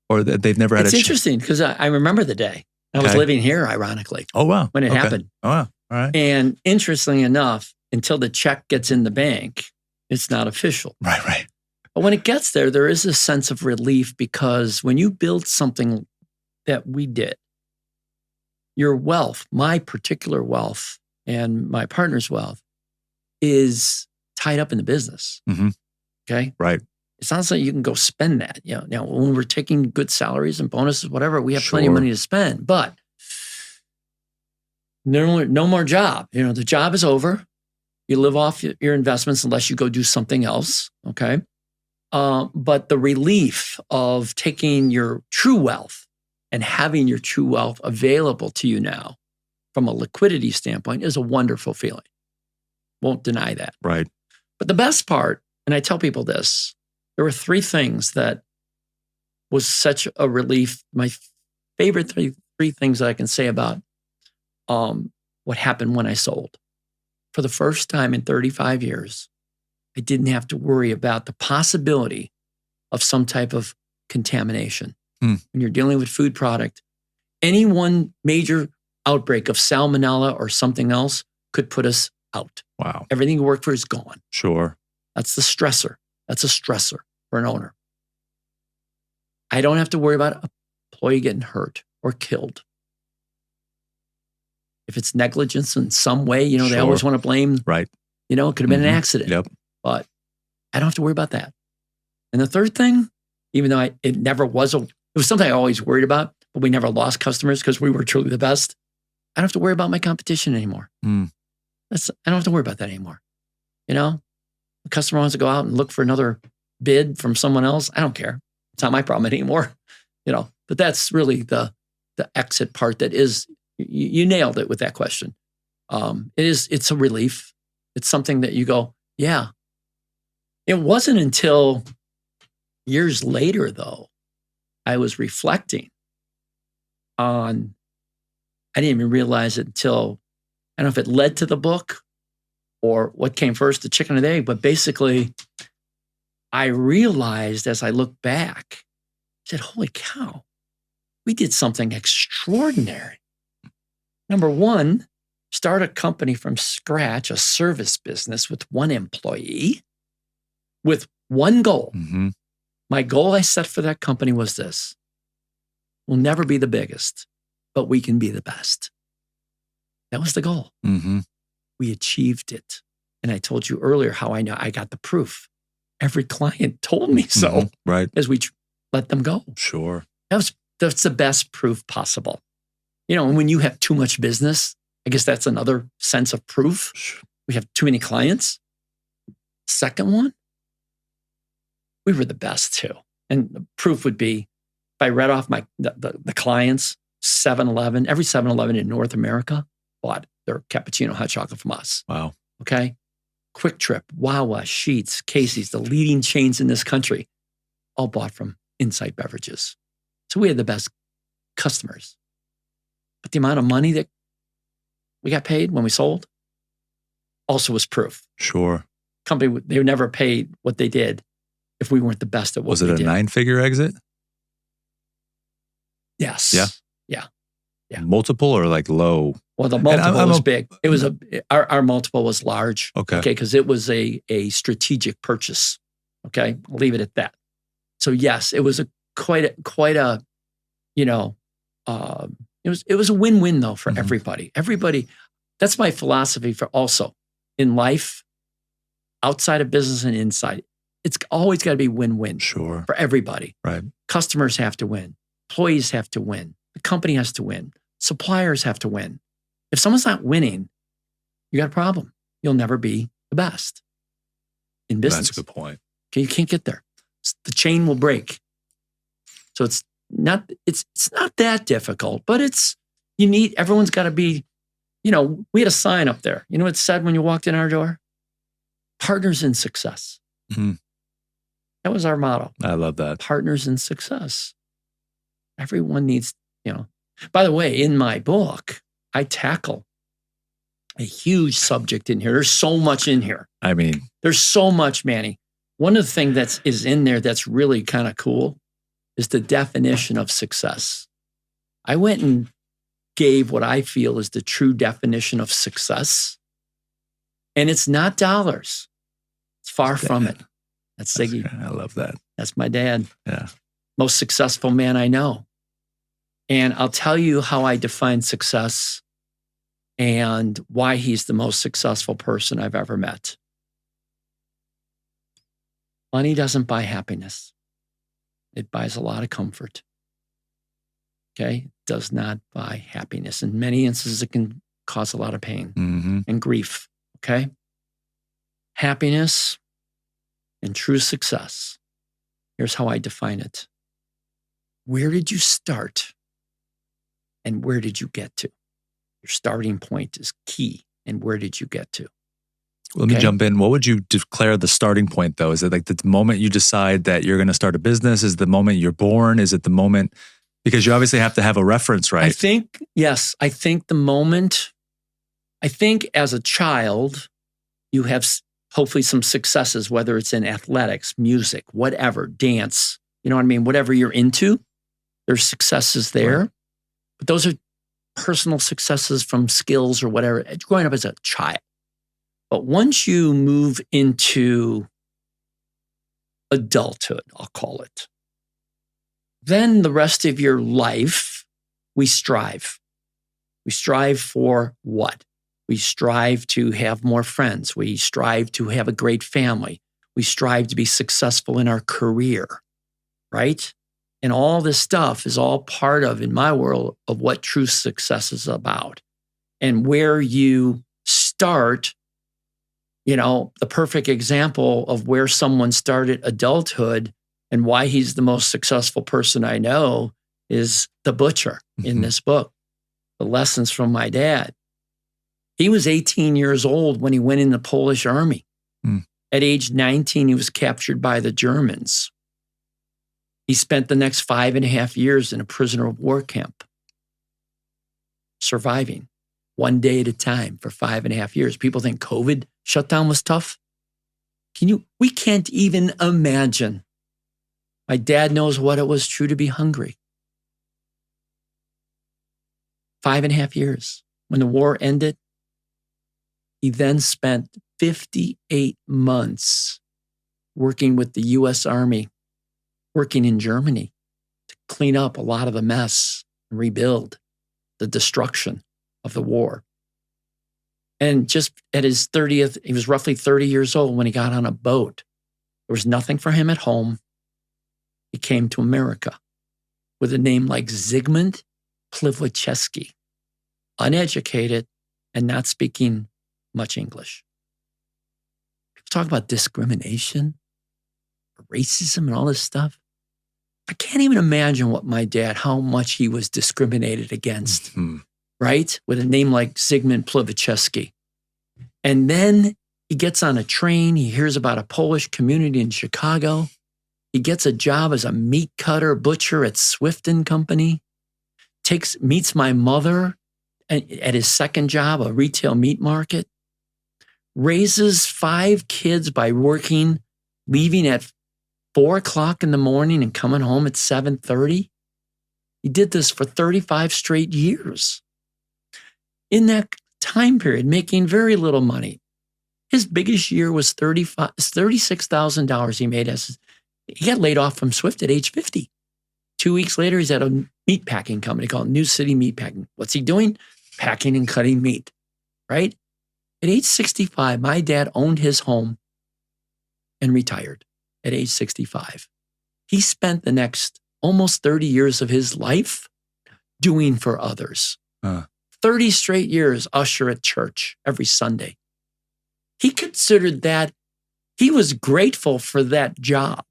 or that they've never had It's interesting because I remember the day. I was living here, ironically. Oh, wow. When it happened. Oh, wow. All right. And interestingly enough, until the check gets in the bank, it's not official. Right. But when it gets there, there is a sense of relief because when you build something that we did, your wealth, my particular wealth and my partner's wealth is tied up in the business. Mm-hmm. Okay? Right. It's not something you can go spend that. Now, when we're taking good salaries and bonuses, whatever, we have plenty of money to spend, but no more job. The job is over. You live off your investments unless you go do something else. Okay. But the relief of taking your true wealth and having your true wealth available to you now from a liquidity standpoint is a wonderful feeling. Won't deny that. Right. But the best part, and I tell people this, there were three things that was such a relief. My favorite three things that I can say about what happened when I sold. For the first time in 35 years, I didn't have to worry about the possibility of some type of contamination. When you're dealing with food product, any one major outbreak of salmonella or something else could put us out. Wow. Everything you worked for is gone. Sure. That's the stressor. That's a stressor for an owner. I don't have to worry about an employee getting hurt or killed. If it's negligence in some way, they Sure. always want to blame, Right. it could have been an accident. Yep. But I don't have to worry about that. And the third thing, even though it was something I always worried about, but we never lost customers because we were truly the best. I don't have to worry about my competition anymore. I don't have to worry about that anymore. The customer wants to go out and look for another bid from someone else. I don't care. It's not my problem anymore. But that's really the exit part that is, you nailed it with that question. It's a relief. It's something that you go, yeah. It wasn't until years later, though, I was reflecting on, I didn't even realize it until, I don't know if it led to the book or what came first, the chicken or the egg, but basically I realized as I look back, I said, holy cow, we did something extraordinary. Number one, start a company from scratch, a service business with one employee, with one goal. My goal I set for that company was this: we'll never be the biggest, but we can be the best. That was the goal. We achieved it. And I told you earlier how I know I got the proof. Every client told me so. Right. As we let them go. Sure. That's the best proof possible. And when you have too much business, I guess that's another sense of proof. We have too many clients. Second one, we were the best too. And the proof would be, if I read off the clients, 7-Eleven, every 7-Eleven in North America bought their cappuccino hot chocolate from us. Wow. Okay. Quick Trip, Wawa, Sheetz, Casey's, the leading chains in this country, all bought from Insight Beverages. So we had the best customers. But the amount of money that we got paid when we sold also was proof. Sure. Company, they would never pay what they did if we weren't the best at what we did. Was it a 9-figure exit? Yes. Yeah. Yeah. Multiple or like low? Well, the multiple was big. It was our multiple was large. Okay. Because it was a strategic purchase. Okay. I'll leave it at that. So yes, it was quite a, it was a win-win though for everybody. Everybody, that's my philosophy for also in life, outside of business and inside. It's always got to be win-win. Sure. For everybody. Right. Customers have to win. Employees have to win. The company has to win. Suppliers have to win. If someone's not winning, you got a problem. You'll never be the best in business. That's a good point. Okay, you can't get there. The chain will break. So it's not that difficult, but everyone's got to be, we had a sign up there. You know what it said when you walked in our door? Partners in success. That was our motto. I love that. Partners in success. Everyone needs, By the way, in my book, I tackle a huge subject in here. There's so much in here. I mean, there's so much, Manny. One of the things that is in there that's really kind of cool is the definition of success. I went and gave what I feel is the true definition of success. And it's not dollars. It's far from it. That's Ziggy. I love that. That's my dad. Yeah. Most successful man I know. And I'll tell you how I define success and why he's the most successful person I've ever met. Money doesn't buy happiness. It buys a lot of comfort. Okay? It does not buy happiness. In many instances, it can cause a lot of pain and grief. Okay? Happiness and true success. Here's how I define it. Where did you start? And where did you get to? Your starting point is key. And where did you get to? Let me jump in. What would you declare the starting point, though? Is it like the moment you decide that you're going to start a business? Is it the moment you're born? Is it the moment? Because you obviously have to have a reference, right? I think the moment, I think as a child, you have hopefully some successes, whether it's in athletics, music, whatever, dance, you know what I mean? Whatever you're into, there's successes there. Right. But those are personal successes from skills or whatever, growing up as a child. But once you move into adulthood, I'll call it, then the rest of your life, we strive. We strive for what? We strive to have more friends. We strive to have a great family. We strive to be successful in our career, right? And all this stuff is all part of, in my world, of what true success is about. And where you start, the perfect example of where someone started adulthood and why he's the most successful person I know is the butcher in this book, The Lessons from My Dad. He was 18 years old when he went in the Polish army. At age 19, he was captured by the Germans. He spent the next 5.5 years in a prisoner of war camp, surviving one day at a time for 5.5 years. People think COVID shutdown was tough. We can't even imagine. My dad knows what it was true to be hungry. 5.5 years. When the war ended, he then spent 58 months working with the U.S. Army, working in Germany to clean up a lot of the mess and rebuild the destruction of the war. And just at his 30th, he was roughly 30 years old when he got on a boat. There was nothing for him at home. He came to America with a name like Zygmunt Pliwachewski, uneducated and not speaking much English. People talk about discrimination, racism, and all this stuff. I can't even imagine how much he was discriminated against, right? With a name like Zygmunt Pliwachewski. And then he gets on a train. He hears about a Polish community in Chicago. He gets a job as a meat cutter, butcher at Swift & Company. Meets my mother at his second job, a retail meat market. Raises 5 kids by leaving at 4:00 in the morning and coming home at 7:30. He did this for 35 straight years. In that time period, making very little money. His biggest year was $36,000 he made. He got laid off from Swift at age 50. 2 weeks later, he's at a meat packing company called New City Meat Packing. What's he doing? Packing and cutting meat, right? At age 65, my dad owned his home and retired at age 65. He spent the next almost 30 years of his life doing for others. 30 straight years usher at church every Sunday. He considered that, he was grateful for that job.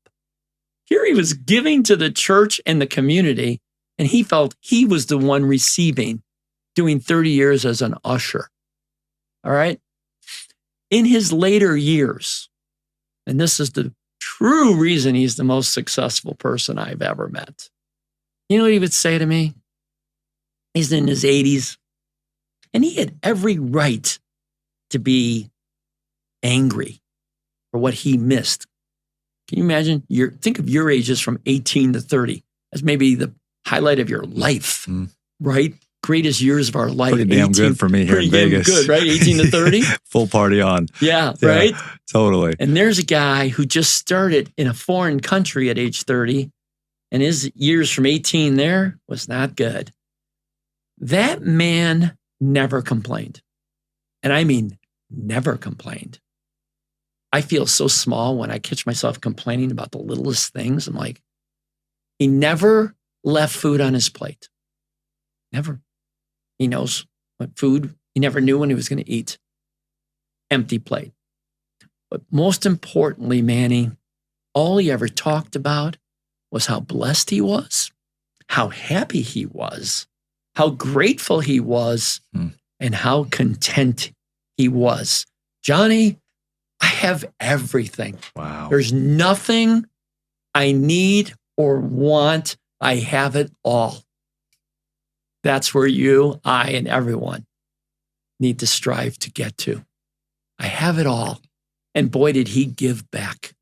Here he was giving to the church and the community, and he felt he was the one receiving, doing 30 years as an usher. All right? In his later years, and this is the true reason he's the most successful person I've ever met. You know what he would say to me? He's in his 80s, and he had every right to be angry for what he missed. Can you imagine? Think of your ages from 18 to 30. That's maybe the highlight of your life, right? Greatest years of our life. Pretty damn good for me here in Vegas. Good, right? 18 to 30. Full party on. Yeah, right? Totally. And there's a guy who just started in a foreign country at age 30, and his years from 18 there was not good. That man never complained. And I mean, never complained. I feel so small when I catch myself complaining about the littlest things. I'm like, he never left food on his plate. Never. He knows what food, he never knew when he was going to eat. Empty plate. But most importantly, Manny, all he ever talked about was how blessed he was, how happy he was, how grateful he was and how content he was. Johnny, I have everything. Wow. There's nothing I need or want. I have it all. That's where you, I, and everyone need to strive to get to. I have it all. And boy, did he give back.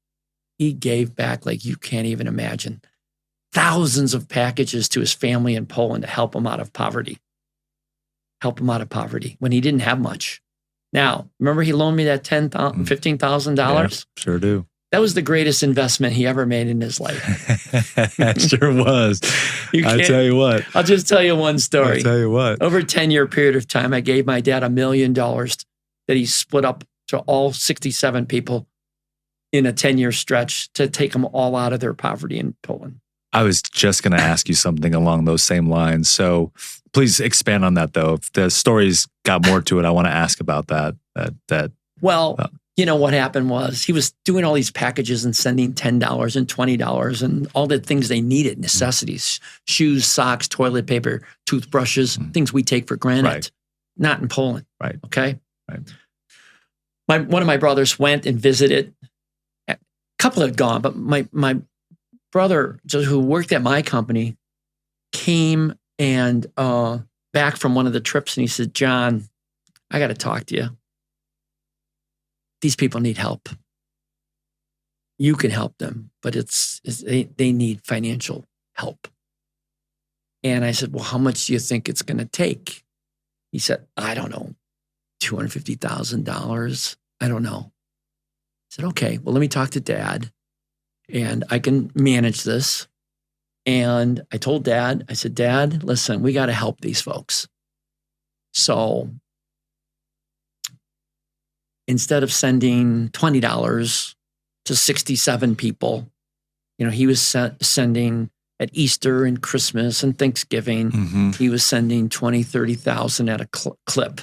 He gave back like you can't even imagine. Thousands of packages to his family in Poland to help him out of poverty. Help him out of poverty when he didn't have much. Now, remember he loaned me that $10,000, $15,000? Yeah, sure do. That was the greatest investment he ever made in his life. It sure was. I tell you what. I'll just tell you one story. I'll tell you what. Over a 10-year period of time, I gave my dad $1 million that he split up to all 67 people in a 10-year stretch to take them all out of their poverty in Poland. I was just going to ask you something along those same lines. So please expand on that, though. If the story's got more to it, I want to ask about that. Well, you know, what happened was he was doing all these packages and sending $10 and $20 and all the things they needed, necessities, shoes, socks, toilet paper, toothbrushes, things we take for granted. Right. Not in Poland. Right. Okay. Right. One of my brothers went and visited. A couple had gone, but my brother, who worked at my company, came and back from one of the trips, and he said, "John, I got to talk to you. These people need help. You can help them, but they need financial help." And I said, "Well, how much do you think it's going to take?" He said, "I don't know, $250,000. I don't know." I said, "Okay, well, let me talk to Dad, and I can manage this." And I told Dad, I said, "Dad, listen, we got to help these folks." So instead of sending $20 to 67 people, you know, he was sending at Easter and Christmas and Thanksgiving, he was sending 20, 30,000 at a clip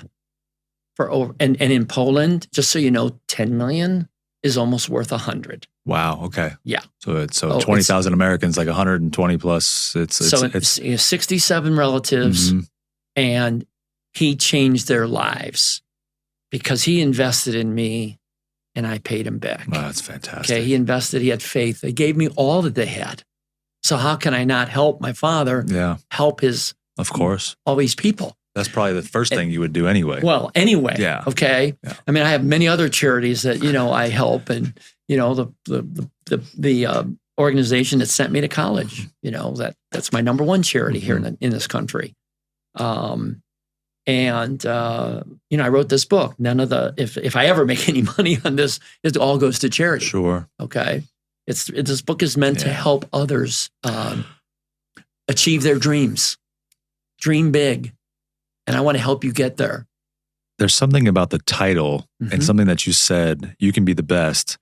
for over. And in Poland, just so you know, 10 million is almost worth 100. Wow. Okay. Yeah. So 20,000 Americans, like 120 plus. It's 67 relatives, and he changed their lives because he invested in me and I paid him back. Wow, that's fantastic. Okay. He invested, he had faith. They gave me all that they had. So how can I not help my father help his, of course, all these people? That's probably the first thing you would do anyway. Well, anyway. Yeah. Okay. Yeah. I mean, I have many other charities that, you know, I help, and, you know, the organization that sent me to college, you know, that's my number one charity here in this country. And you know, I wrote this book. None of if I ever make any money on this, it all goes to charity. Sure. Okay. This book is meant to help others achieve their dreams. Dream big. And I want to help you get there. There's something about the title and something that you said, "You can be the best,"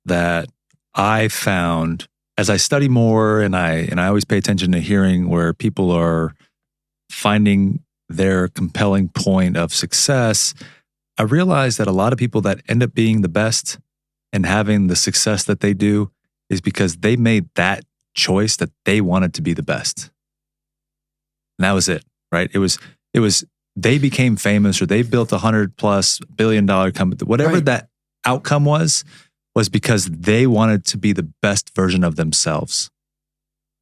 that I found as I study more, and I always pay attention to hearing where people are finding their compelling point of success. I realized that a lot of people that end up being the best and having the success that they do is because they made that choice that they wanted to be the best. And that was it, right? It was they became famous, or they built $100+ billion company. Whatever that outcome was because they wanted to be the best version of themselves.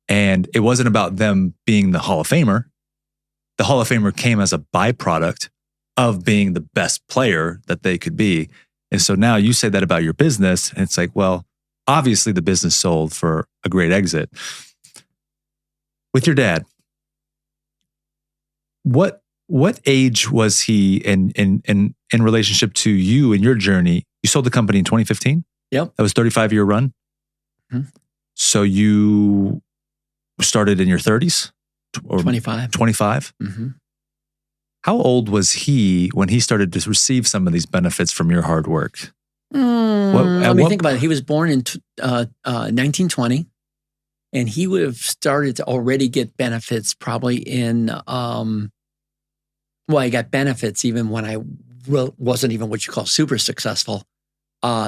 And it wasn't about them being the Hall of Famer. The Hall of Famer came as a byproduct of being the best player that they could be. And so now you say that about your business, and it's like, well, obviously the business sold for a great exit. With your dad, what age was he in relationship to you and your journey? You sold the company in 2015? Yep. That was a 35-year run? So you started in your 30s? Or 25. 25? How old was he when he started to receive some of these benefits from your hard work? Let me think about it. He was born in 1920, and he would have started to already get benefits probably in, he got benefits even when I wasn't even what you call super successful.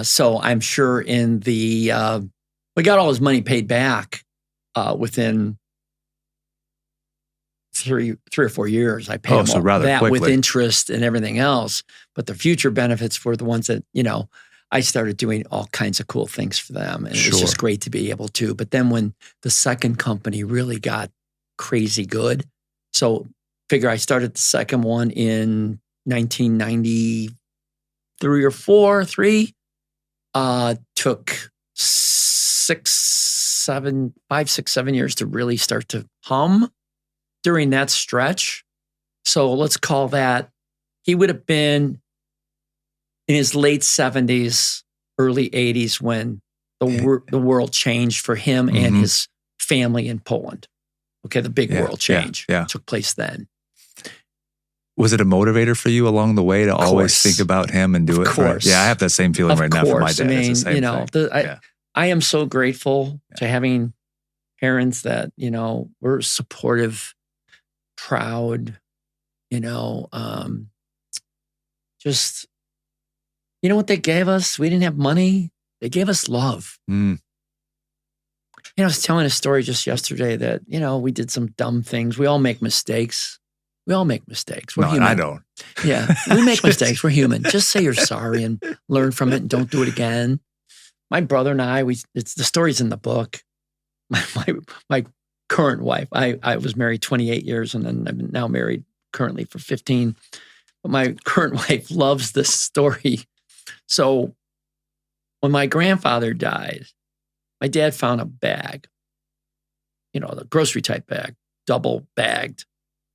So I'm sure we got all his money paid back within three or 4 years. I paid so them rather that with quickly. interest and everything else. But the future benefits were the ones that, I started doing all kinds of cool things for them. And it was just great to be able to. But then when the second company really got crazy good, so figure I started the second one in 1993 or 4, took 5, 6, 7 years to really start to hum during that stretch. So let's call that, he would have been in his late 70s, early 80s when the world changed for him and his family in Poland. Okay, the big world change took place then. Was it a motivator for you along the way to always think about him and do it? Of course. I have that same feeling right now for my dad. I mean, it's the same thing. I am so grateful to having parents that, were supportive, proud, just, what they gave us? We didn't have money. They gave us love. I was telling a story just yesterday that, we did some dumb things. We all make mistakes. We're human. I don't. Yeah, we make mistakes. We're human. Just say you're sorry and learn from it and don't do it again. My brother and I, the story's in the book. My current wife, I was married 28 years and then I'm now married currently for 15. But my current wife loves this story. So when my grandfather died, my dad found a bag, the grocery type bag, double bagged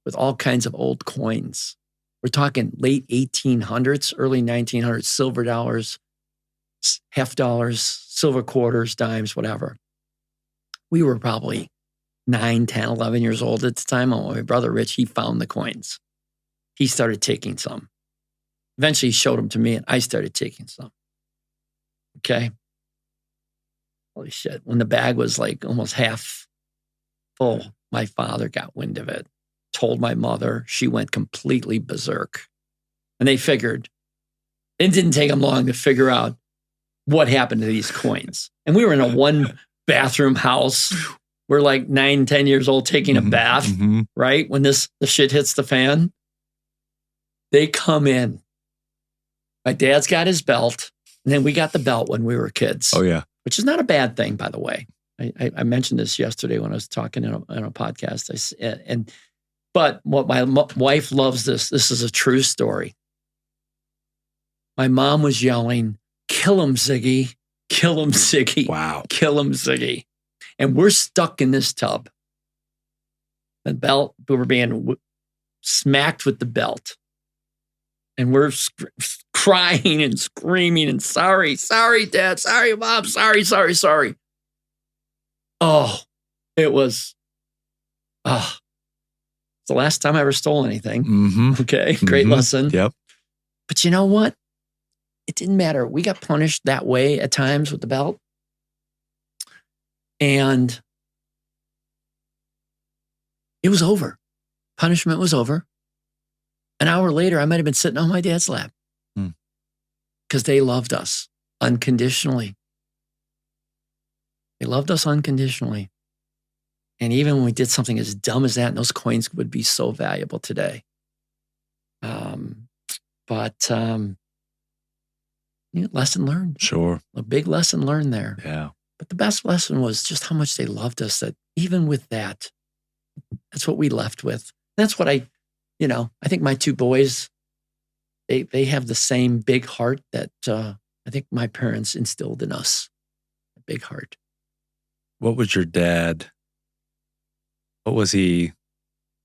with all kinds of old coins. We're talking late 1800s, early 1900s, silver dollars, half dollars, silver quarters, dimes, whatever. We were probably 9, 10, 11 years old at the time. My brother, Rich, he found the coins. He started taking some. Eventually, he showed them to me, and I started taking some. Okay? Holy shit. When the bag was like almost half full, my father got wind of it, told my mother. She went completely berserk. And they figured, it didn't take them long to figure out what happened to these coins. And we were in a one-bathroom house. We're like 9, 10 years old taking a bath, right? When the shit hits the fan. They come in. My dad's got his belt, and then we got the belt when we were kids. Oh, yeah. Which is not a bad thing, by the way. I mentioned this yesterday when I was talking in a podcast. But what my wife loves this is a true story. My mom was yelling, "Kill him, Ziggy. Kill him, Ziggy. Wow. Kill him, Ziggy." And we're stuck in this tub. The belt, we were being smacked with the belt. And we're crying and screaming and sorry, Dad, sorry, Mom, sorry. Oh, it was, it's the last time I ever stole anything. Okay, great lesson. Yep. But you know what? It didn't matter. We got punished that way at times with the belt. And it was over. Punishment was over. An hour later, I might have been sitting on my dad's lap because they loved us unconditionally. They loved us unconditionally. And even when we did something as dumb as that, and those coins would be so valuable today. Lesson learned. Sure. A big lesson learned there. Yeah. But the best lesson was just how much they loved us, that even with that, that's what we left with. That's what I think my two boys, they have the same big heart that I think my parents instilled in us, a big heart. What was your dad, what was he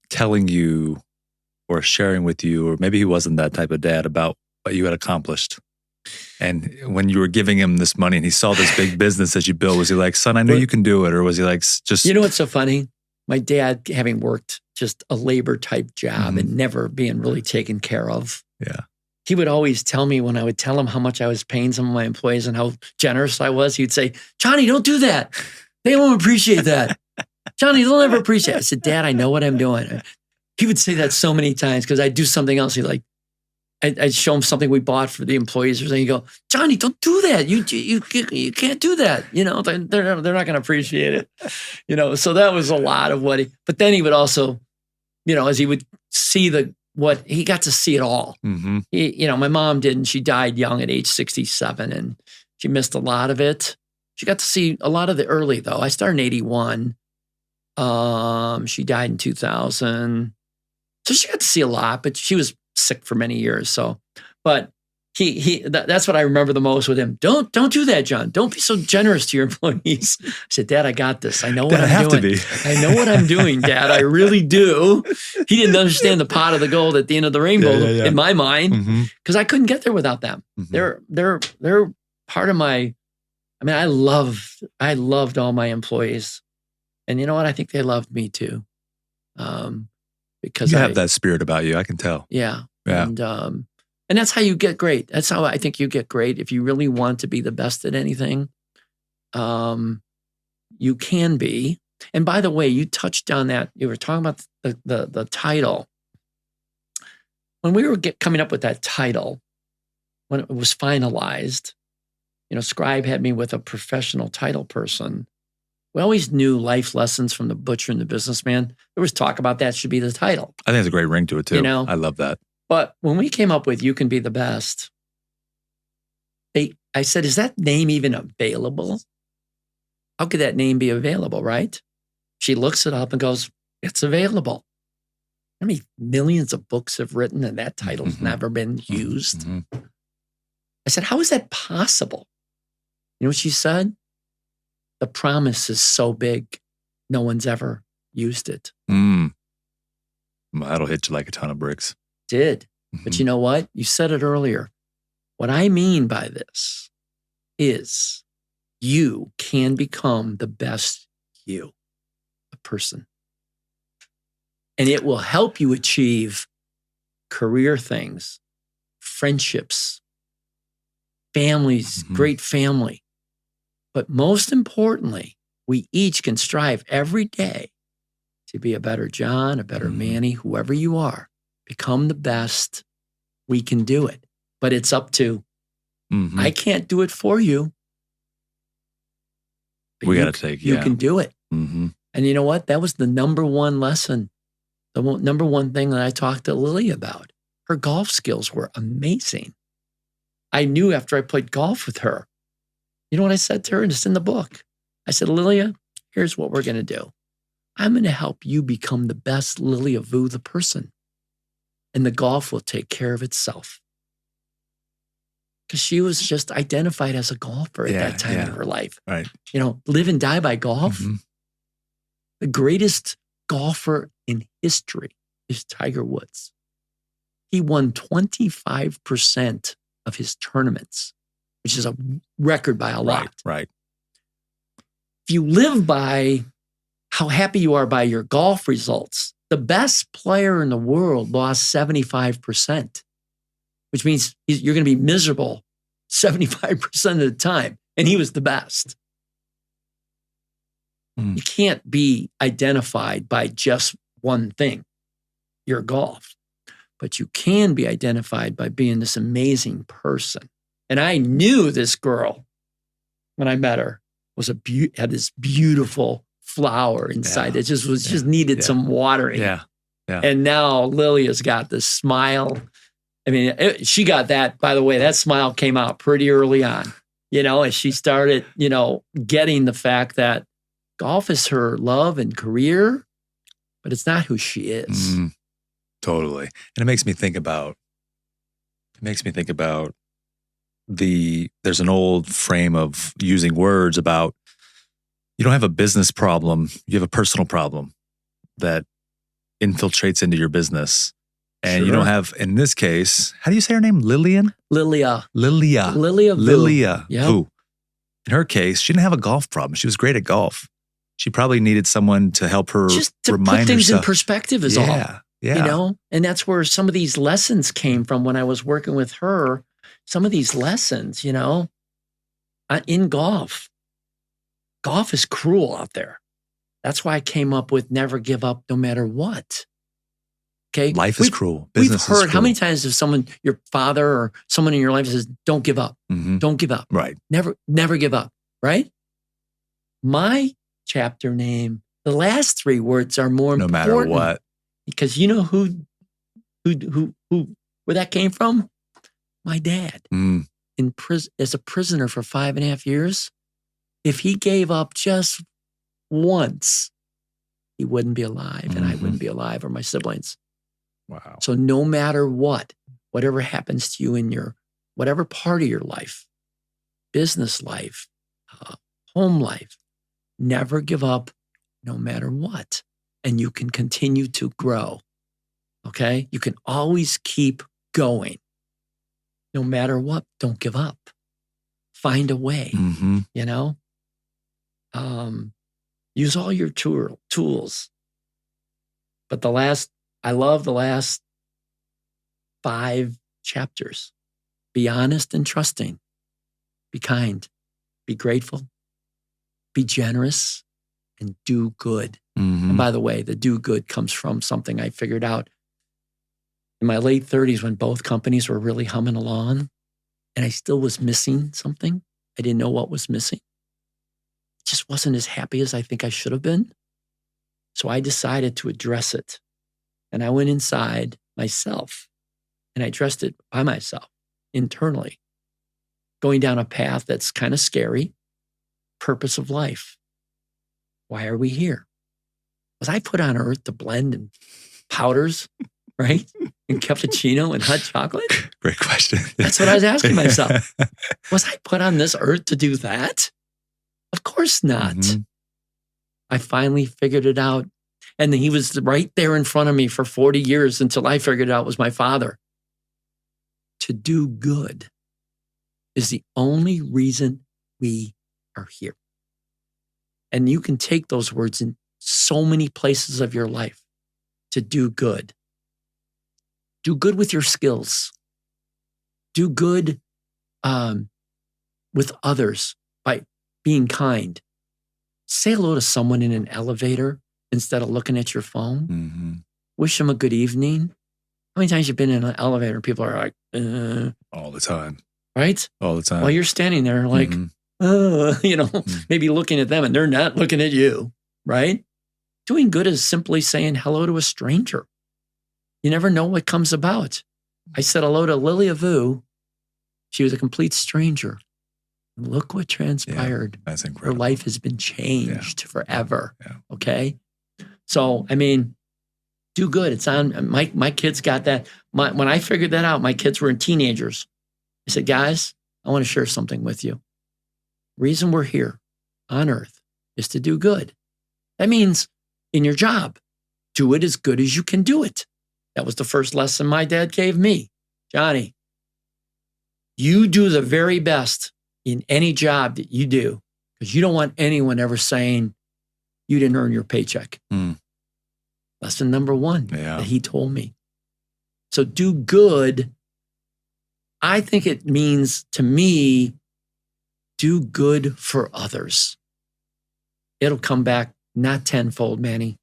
telling you or sharing with you, or maybe he wasn't that type of dad, about what you had accomplished? And when you were giving him this money and he saw this big business that you built, was he like, "Son, I know you can do it"? Or was he like, just... You know what's so funny? My dad, having worked just a labor type job and never being really taken care of. Yeah. He would always tell me, when I would tell him how much I was paying some of my employees and how generous I was, he'd say, "Johnny, don't do that. They won't appreciate that. Johnny, they'll never appreciate it." I said, "Dad, I know what I'm doing." He would say that so many times because I'd do something else. I'd show him something we bought for the employees or something. He'd go, "Johnny, don't do that. You can't do that. They're not going to appreciate it." So that was a lot of what but then he would also as he would see what he got to see it all. My mom didn't. She died young at age 67 and she missed a lot of it. She got to see a lot of the early though. I started in 81. She died in 2000. So she got to see a lot, but she was sick for many years. So, but that's what I remember the most with him. Don't do that, John. Don't be so generous to your employees. I said, Dad, I got this. I know what I'm doing. I know what I'm doing, Dad. I really do. He didn't understand the pot of the gold at the end of the rainbow in my mind because I couldn't get there without them. They're part of my. I mean, I loved all my employees, and you know what? I think they loved me too. Because you have that spirit about you. I can tell. Yeah. And that's how you get great. That's how I think you get great. If you really want to be the best at anything, you can be. And by the way, you touched on that. You were talking about the title. When we were coming up with that title, when it was finalized, Scribe had me with a professional title person. We always knew life lessons from the butcher and the businessman. There was talk about that should be the title. I think it's a great ring to it too. I love that. But when we came up with You Can Be the Best, I said, is that name even available? How could that name be available, right? She looks it up and goes, it's available. How many millions of books have written and that title's never been used? I said, how is that possible? You know what she said? The promise is so big, no one's ever used it. That'll hit you like a ton of bricks. Did. But you know what? You said it earlier. What I mean by this is you can become the best you, a person. And it will help you achieve career things, friendships, families, great family. But most importantly, we each can strive every day to be a better John, a better Manny, whoever you are. Become the best. We can do it. But it's up to, I can't do it for you. We got to take, You can do it. And you know what? That was the number one lesson. The number one thing that I talked to Lily about. Her golf skills were amazing. I knew after I played golf with her, you know what I said to her? And it's in the book. I said, Lilia, here's what we're going to do. I'm going to help you become the best Lilia Vu, the person. And the golf will take care of itself. Because she was just identified as a golfer at that time in her life. Right. Live and die by golf. The greatest golfer in history is Tiger Woods. He won 25% of his tournaments, which is a record by a lot. Right. If you live by how happy you are by your golf results, the best player in the world lost 75%, which means you're going to be miserable 75% of the time. And he was the best. You can't be identified by just one thing, your golf. But you can be identified by being this amazing person. And I knew this girl when I met her had this beautiful flower inside. It just needed some watering. And now Lilia's got this smile. I mean, she got that, by the way, that smile came out pretty early on, as she started, getting the fact that golf is her love and career, but it's not who she is. Totally. And it makes me think about there's an old frame of using words about you don't have a business problem, you have a personal problem that infiltrates into your business. And you don't have, in this case, how do you say her name? Lillian? Lilia. Lilia Yep. Vu. In her case, she didn't have a golf problem. She was great at golf. She probably needed someone to help her just to remind put things herself. in perspective is all. Yeah. And that's where some of these lessons came from when I was working with her. Some of these lessons, in golf. Golf is cruel out there. That's why I came up with never give up no matter what. Okay. Life is cruel. Business we've heard, is cruel. how many times has someone, your father or someone in your life says, don't give up. Don't give up. Right. Never give up. Right? My chapter name, the last three words are more important. No matter what. Because you know where that came from? My dad. In prison, as a prisoner for 5.5 years. If he gave up just once, he wouldn't be alive, and I wouldn't be alive, or my siblings. Wow. So no matter what, whatever happens to you in your, whatever part of your life, business life, home life, never give up no matter what. And you can continue to grow. Okay? You can always keep going. No matter what, don't give up. Find a way, you know? Use all your tools. But I love the last 5 chapters. Be honest and trusting. Be kind. Be grateful. Be generous. And do good. And by the way, the do good comes from something I figured out in my late 30s when both companies were really humming along and I still was missing something. I didn't know what was missing. It just wasn't as happy as I think I should have been. So I decided to address it. And I went inside myself and I addressed it by myself internally, going down a path that's kind of scary. Purpose of life. Why are we here? Was I put on earth to blend in powders, right? And cappuccino and hot chocolate? Great question. That's what I was asking myself. Was I put on this earth to do that? Of course not. I finally figured it out. And he was right there in front of me for 40 years until I figured it out was my father. To do good is the only reason we are here. And you can take those words in so many places of your life. To do good. Do good with your skills. Do good with others by being kind. Say hello to someone in an elevator instead of looking at your phone. Wish them a good evening. How many times you've been in an elevator and people are like, all the time. Right? All the time. While you're standing there like, maybe looking at them and they're not looking at you, right? Doing good is simply saying hello to a stranger. You never know what comes about. I said hello to Lily Avu. She was a complete stranger. And look what transpired. Yeah, that's incredible. Her life has been changed forever. Yeah. Okay? So, I mean, do good. It's on, my kids got that. When I figured that out, my kids were teenagers. I said, guys, I want to share something with you. Reason we're here on earth is to do good. That means in your job, do it as good as you can do it. That was the first lesson my dad gave me. Johnny, you do the very best in any job that you do because you don't want anyone ever saying you didn't earn your paycheck. Lesson number 1 that he told me. So do good. I think it means to me, do good for others. It'll come back not tenfold, Manny.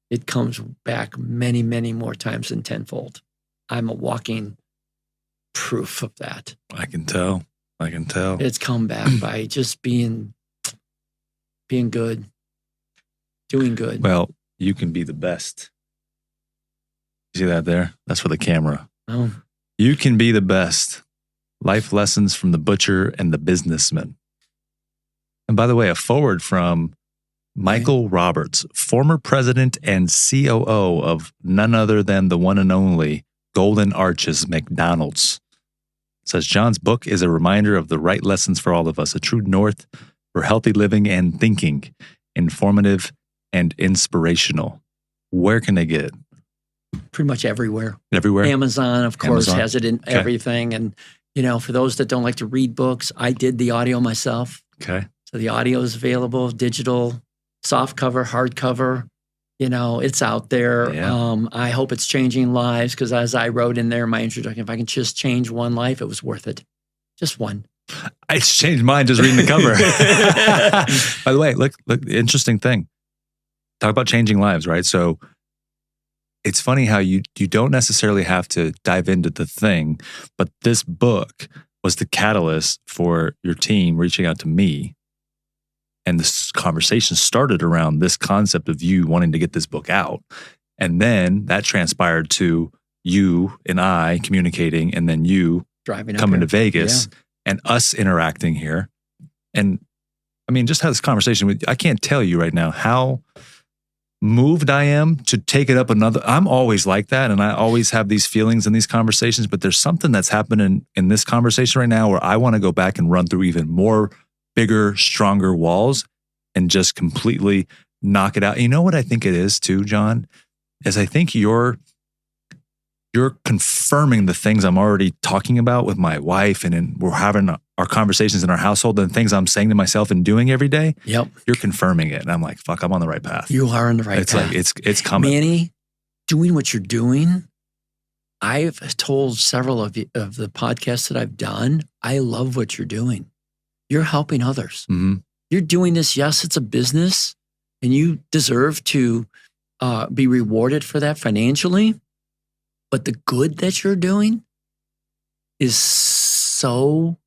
It comes back many, many more times than tenfold. I'm a walking proof of that. I can tell. It's come back by just being good, doing good. Well, you can be the best. You see that there? That's for the camera. Oh. You can be the best. Life lessons from the butcher and the businessman. And by the way, a forward from Michael Roberts, former president and COO of none other than the one and only Golden Arches McDonald's. Says John's book is a reminder of the right lessons for all of us, a true north for healthy living and thinking, informative and inspirational. Where can they get it? Pretty much everywhere. Everywhere? Amazon, of course, has it in everything. And, for those that don't like to read books, I did the audio myself. Okay. So the audio is available, digital, soft cover, hardcover. It's out there. Yeah. I hope it's changing lives because as I wrote in there in my introduction, if I can just change one life, it was worth it. Just one. It's changed mine just reading the cover. By the way, look, interesting thing. Talk about changing lives, right? So it's funny how you don't necessarily have to dive into the thing, but this book was the catalyst for your team reaching out to me. And this conversation started around this concept of you wanting to get this book out. And then that transpired to you and I communicating, and then you driving coming to Vegas and us interacting here. And I mean, just have this conversation with you. I can't tell you right now how moved I am to take it up another. I'm always like that. And I always have these feelings in these conversations, but there's something that's happening in this conversation right now where I want to go back and run through even more bigger, stronger walls and just completely knock it out. You know what I think it is too, John, is I think you're confirming the things I'm already talking about with my wife, and we're having our conversations in our household and things I'm saying to myself and doing every day. Yep. You're confirming it. And I'm like, fuck, I'm on the right path. You are on the right It's path. like, it's coming. Manny, doing what you're doing, I've told several of the podcasts that I've done, I love what you're doing. You're helping others. Mm-hmm. You're doing this. Yes, it's a business, and you deserve to be rewarded for that financially. But the good that you're doing is so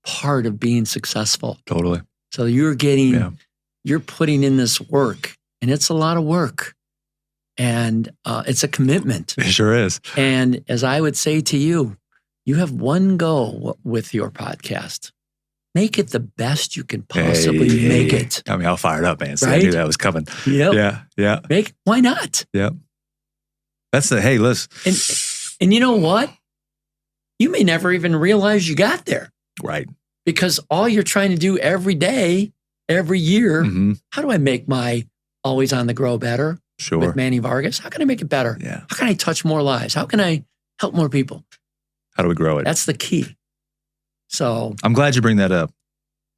part of being successful. Totally. So you're putting in this work, and it's a lot of work, and it's a commitment. It sure is. And as I would say to you, you have one goal with your podcast. Make it the best you can possibly make it. I mean, all fired up, man. So I Right? knew that was coming. Yep. Yeah. Why not? Yep. That's hey, listen. And you know what? You may never even realize you got there, Right. because all you're trying to do every day, every year, Mm-hmm. how do I make my Always on the Grow better Sure. with Manny Vargas? How can I make it better? Yeah. How can I touch more lives? How can I help more people? How do we grow it? That's the key. So I'm glad you bring that up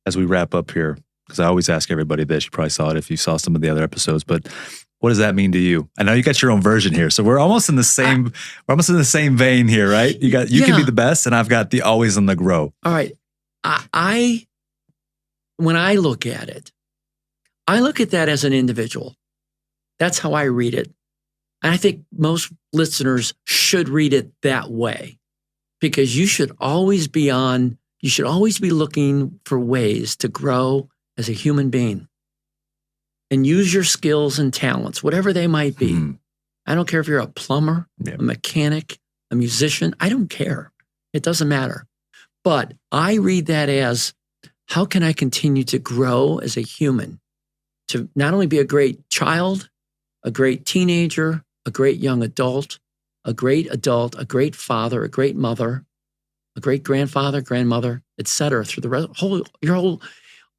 as we wrap up here, because I always ask everybody this. You probably saw it if you saw some of the other episodes, but what does that mean to you? I know you got your own version here, so we're almost in the same vein here, right? You can be the best, and I've got the always on the grow. all right. When I look at it, I look at that as an individual. That's how I read it. And I think most listeners should read it that way, because you should always be looking for ways to grow as a human being and use your skills and talents, whatever they might be. Mm. I don't care if you're a plumber, a mechanic, a musician. I don't care. It doesn't matter. But I read that as, how can I continue to grow as a human to not only be a great child, a great teenager, a great young adult, a great father, a great mother, a great grandfather, grandmother, etc. through the your whole,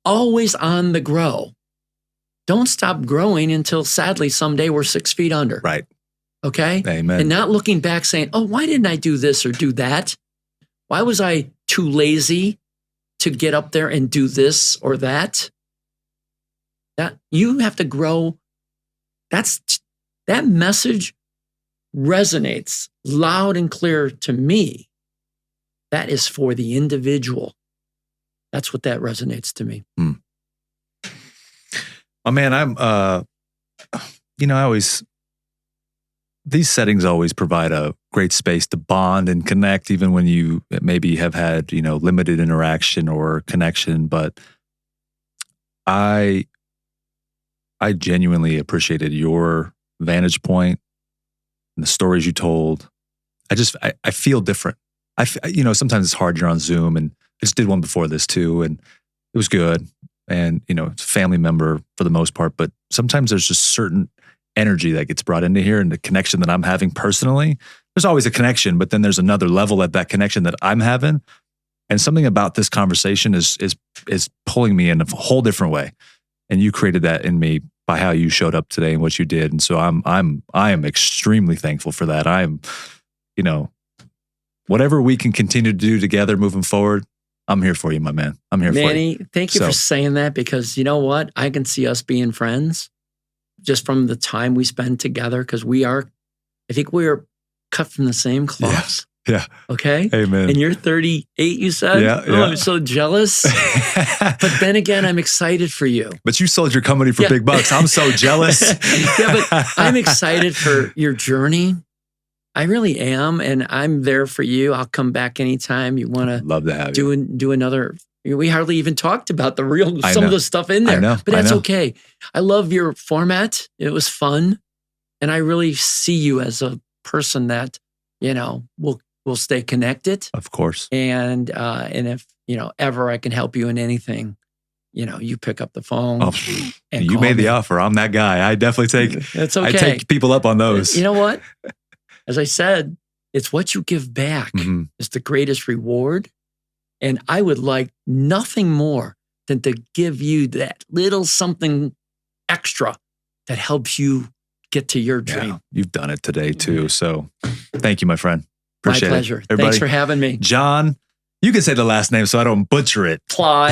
always on the grow. Don't stop growing until, sadly, someday we're 6 feet under. Right. Okay? Amen. And not looking back saying, oh, why didn't I do this or do that? Why was I too lazy to get up there and do this or that? That you have to grow. That message resonates loud and clear to me. That is for the individual. That's what that resonates to me. Oh man, these settings always provide a great space to bond and connect, even when you maybe have had, limited interaction or connection. But I genuinely appreciated your vantage point and the stories you told. I feel different. Sometimes it's hard. You're on Zoom, and I just did one before this too, and it was good. And, it's a family member for the most part, but sometimes there's just certain energy that gets brought into here, and the connection that I'm having personally. There's always a connection, but then there's another level at that connection that I'm having. And something about this conversation is pulling me in a whole different way. And you created that in me by how you showed up today and what you did. And so I am extremely thankful for that. Whatever we can continue to do together moving forward, I'm here for you, my man. I'm here for you. Manny, thank you for saying that, because you know what? I can see us being friends just from the time we spend together, because I think we are cut from the same cloths. Yeah. Okay? Amen. And you're 38, you said? Yeah. I'm so jealous. But then again, I'm excited for you. But you sold your company for big bucks. I'm so jealous. Yeah, but I'm excited for your journey. I really am, and I'm there for you. I'll come back anytime you want to. Love to have you. Do another. We hardly even talked about some of the stuff in there, I know, but that's okay. I love your format. It was fun. And I really see you as a person that, will stay connected. Of course. And if, ever I can help you in anything, you pick up the phone. Oh, and you call made me. the offer. I'm that guy. I definitely take, It's okay. I take people up on those. You know what? As I said, it's what you give back is the greatest reward. And I would like nothing more than to give you that little something extra that helps you get to your dream. Yeah, you've done it today too. So thank you, my friend. Appreciate My pleasure. it. Everybody, Thanks for having me. John, you can say the last name so I don't butcher it. Ply.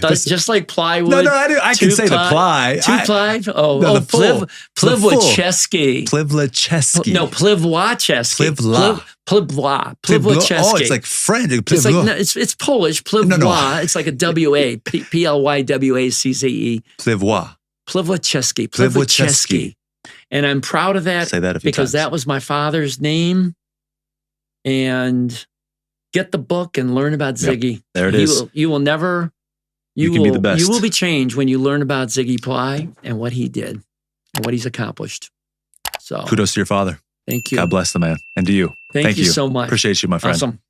Ply. Just like plywood. No, I can say the Ply. Ply. No, the full. Plivwacheski. Plivwacheski. No, Plivwacheski. Plivla. Plivwacheski. Oh, it's like French. It's like it's Polish. Plivwa. No. It's like a W-A. Plywacce. Plivwa. Plivwacheski. And I'm proud of that. Say that a few because times. that was my father's name. And get the book and learn about Ziggy. Yep, there it is. You will never. You can be the best. You will be changed when you learn about Ziggy Ply and what he did and what he's accomplished. So kudos to your father. Thank you. God bless the man. And to you. Thank you so much. Appreciate you, my friend. Awesome.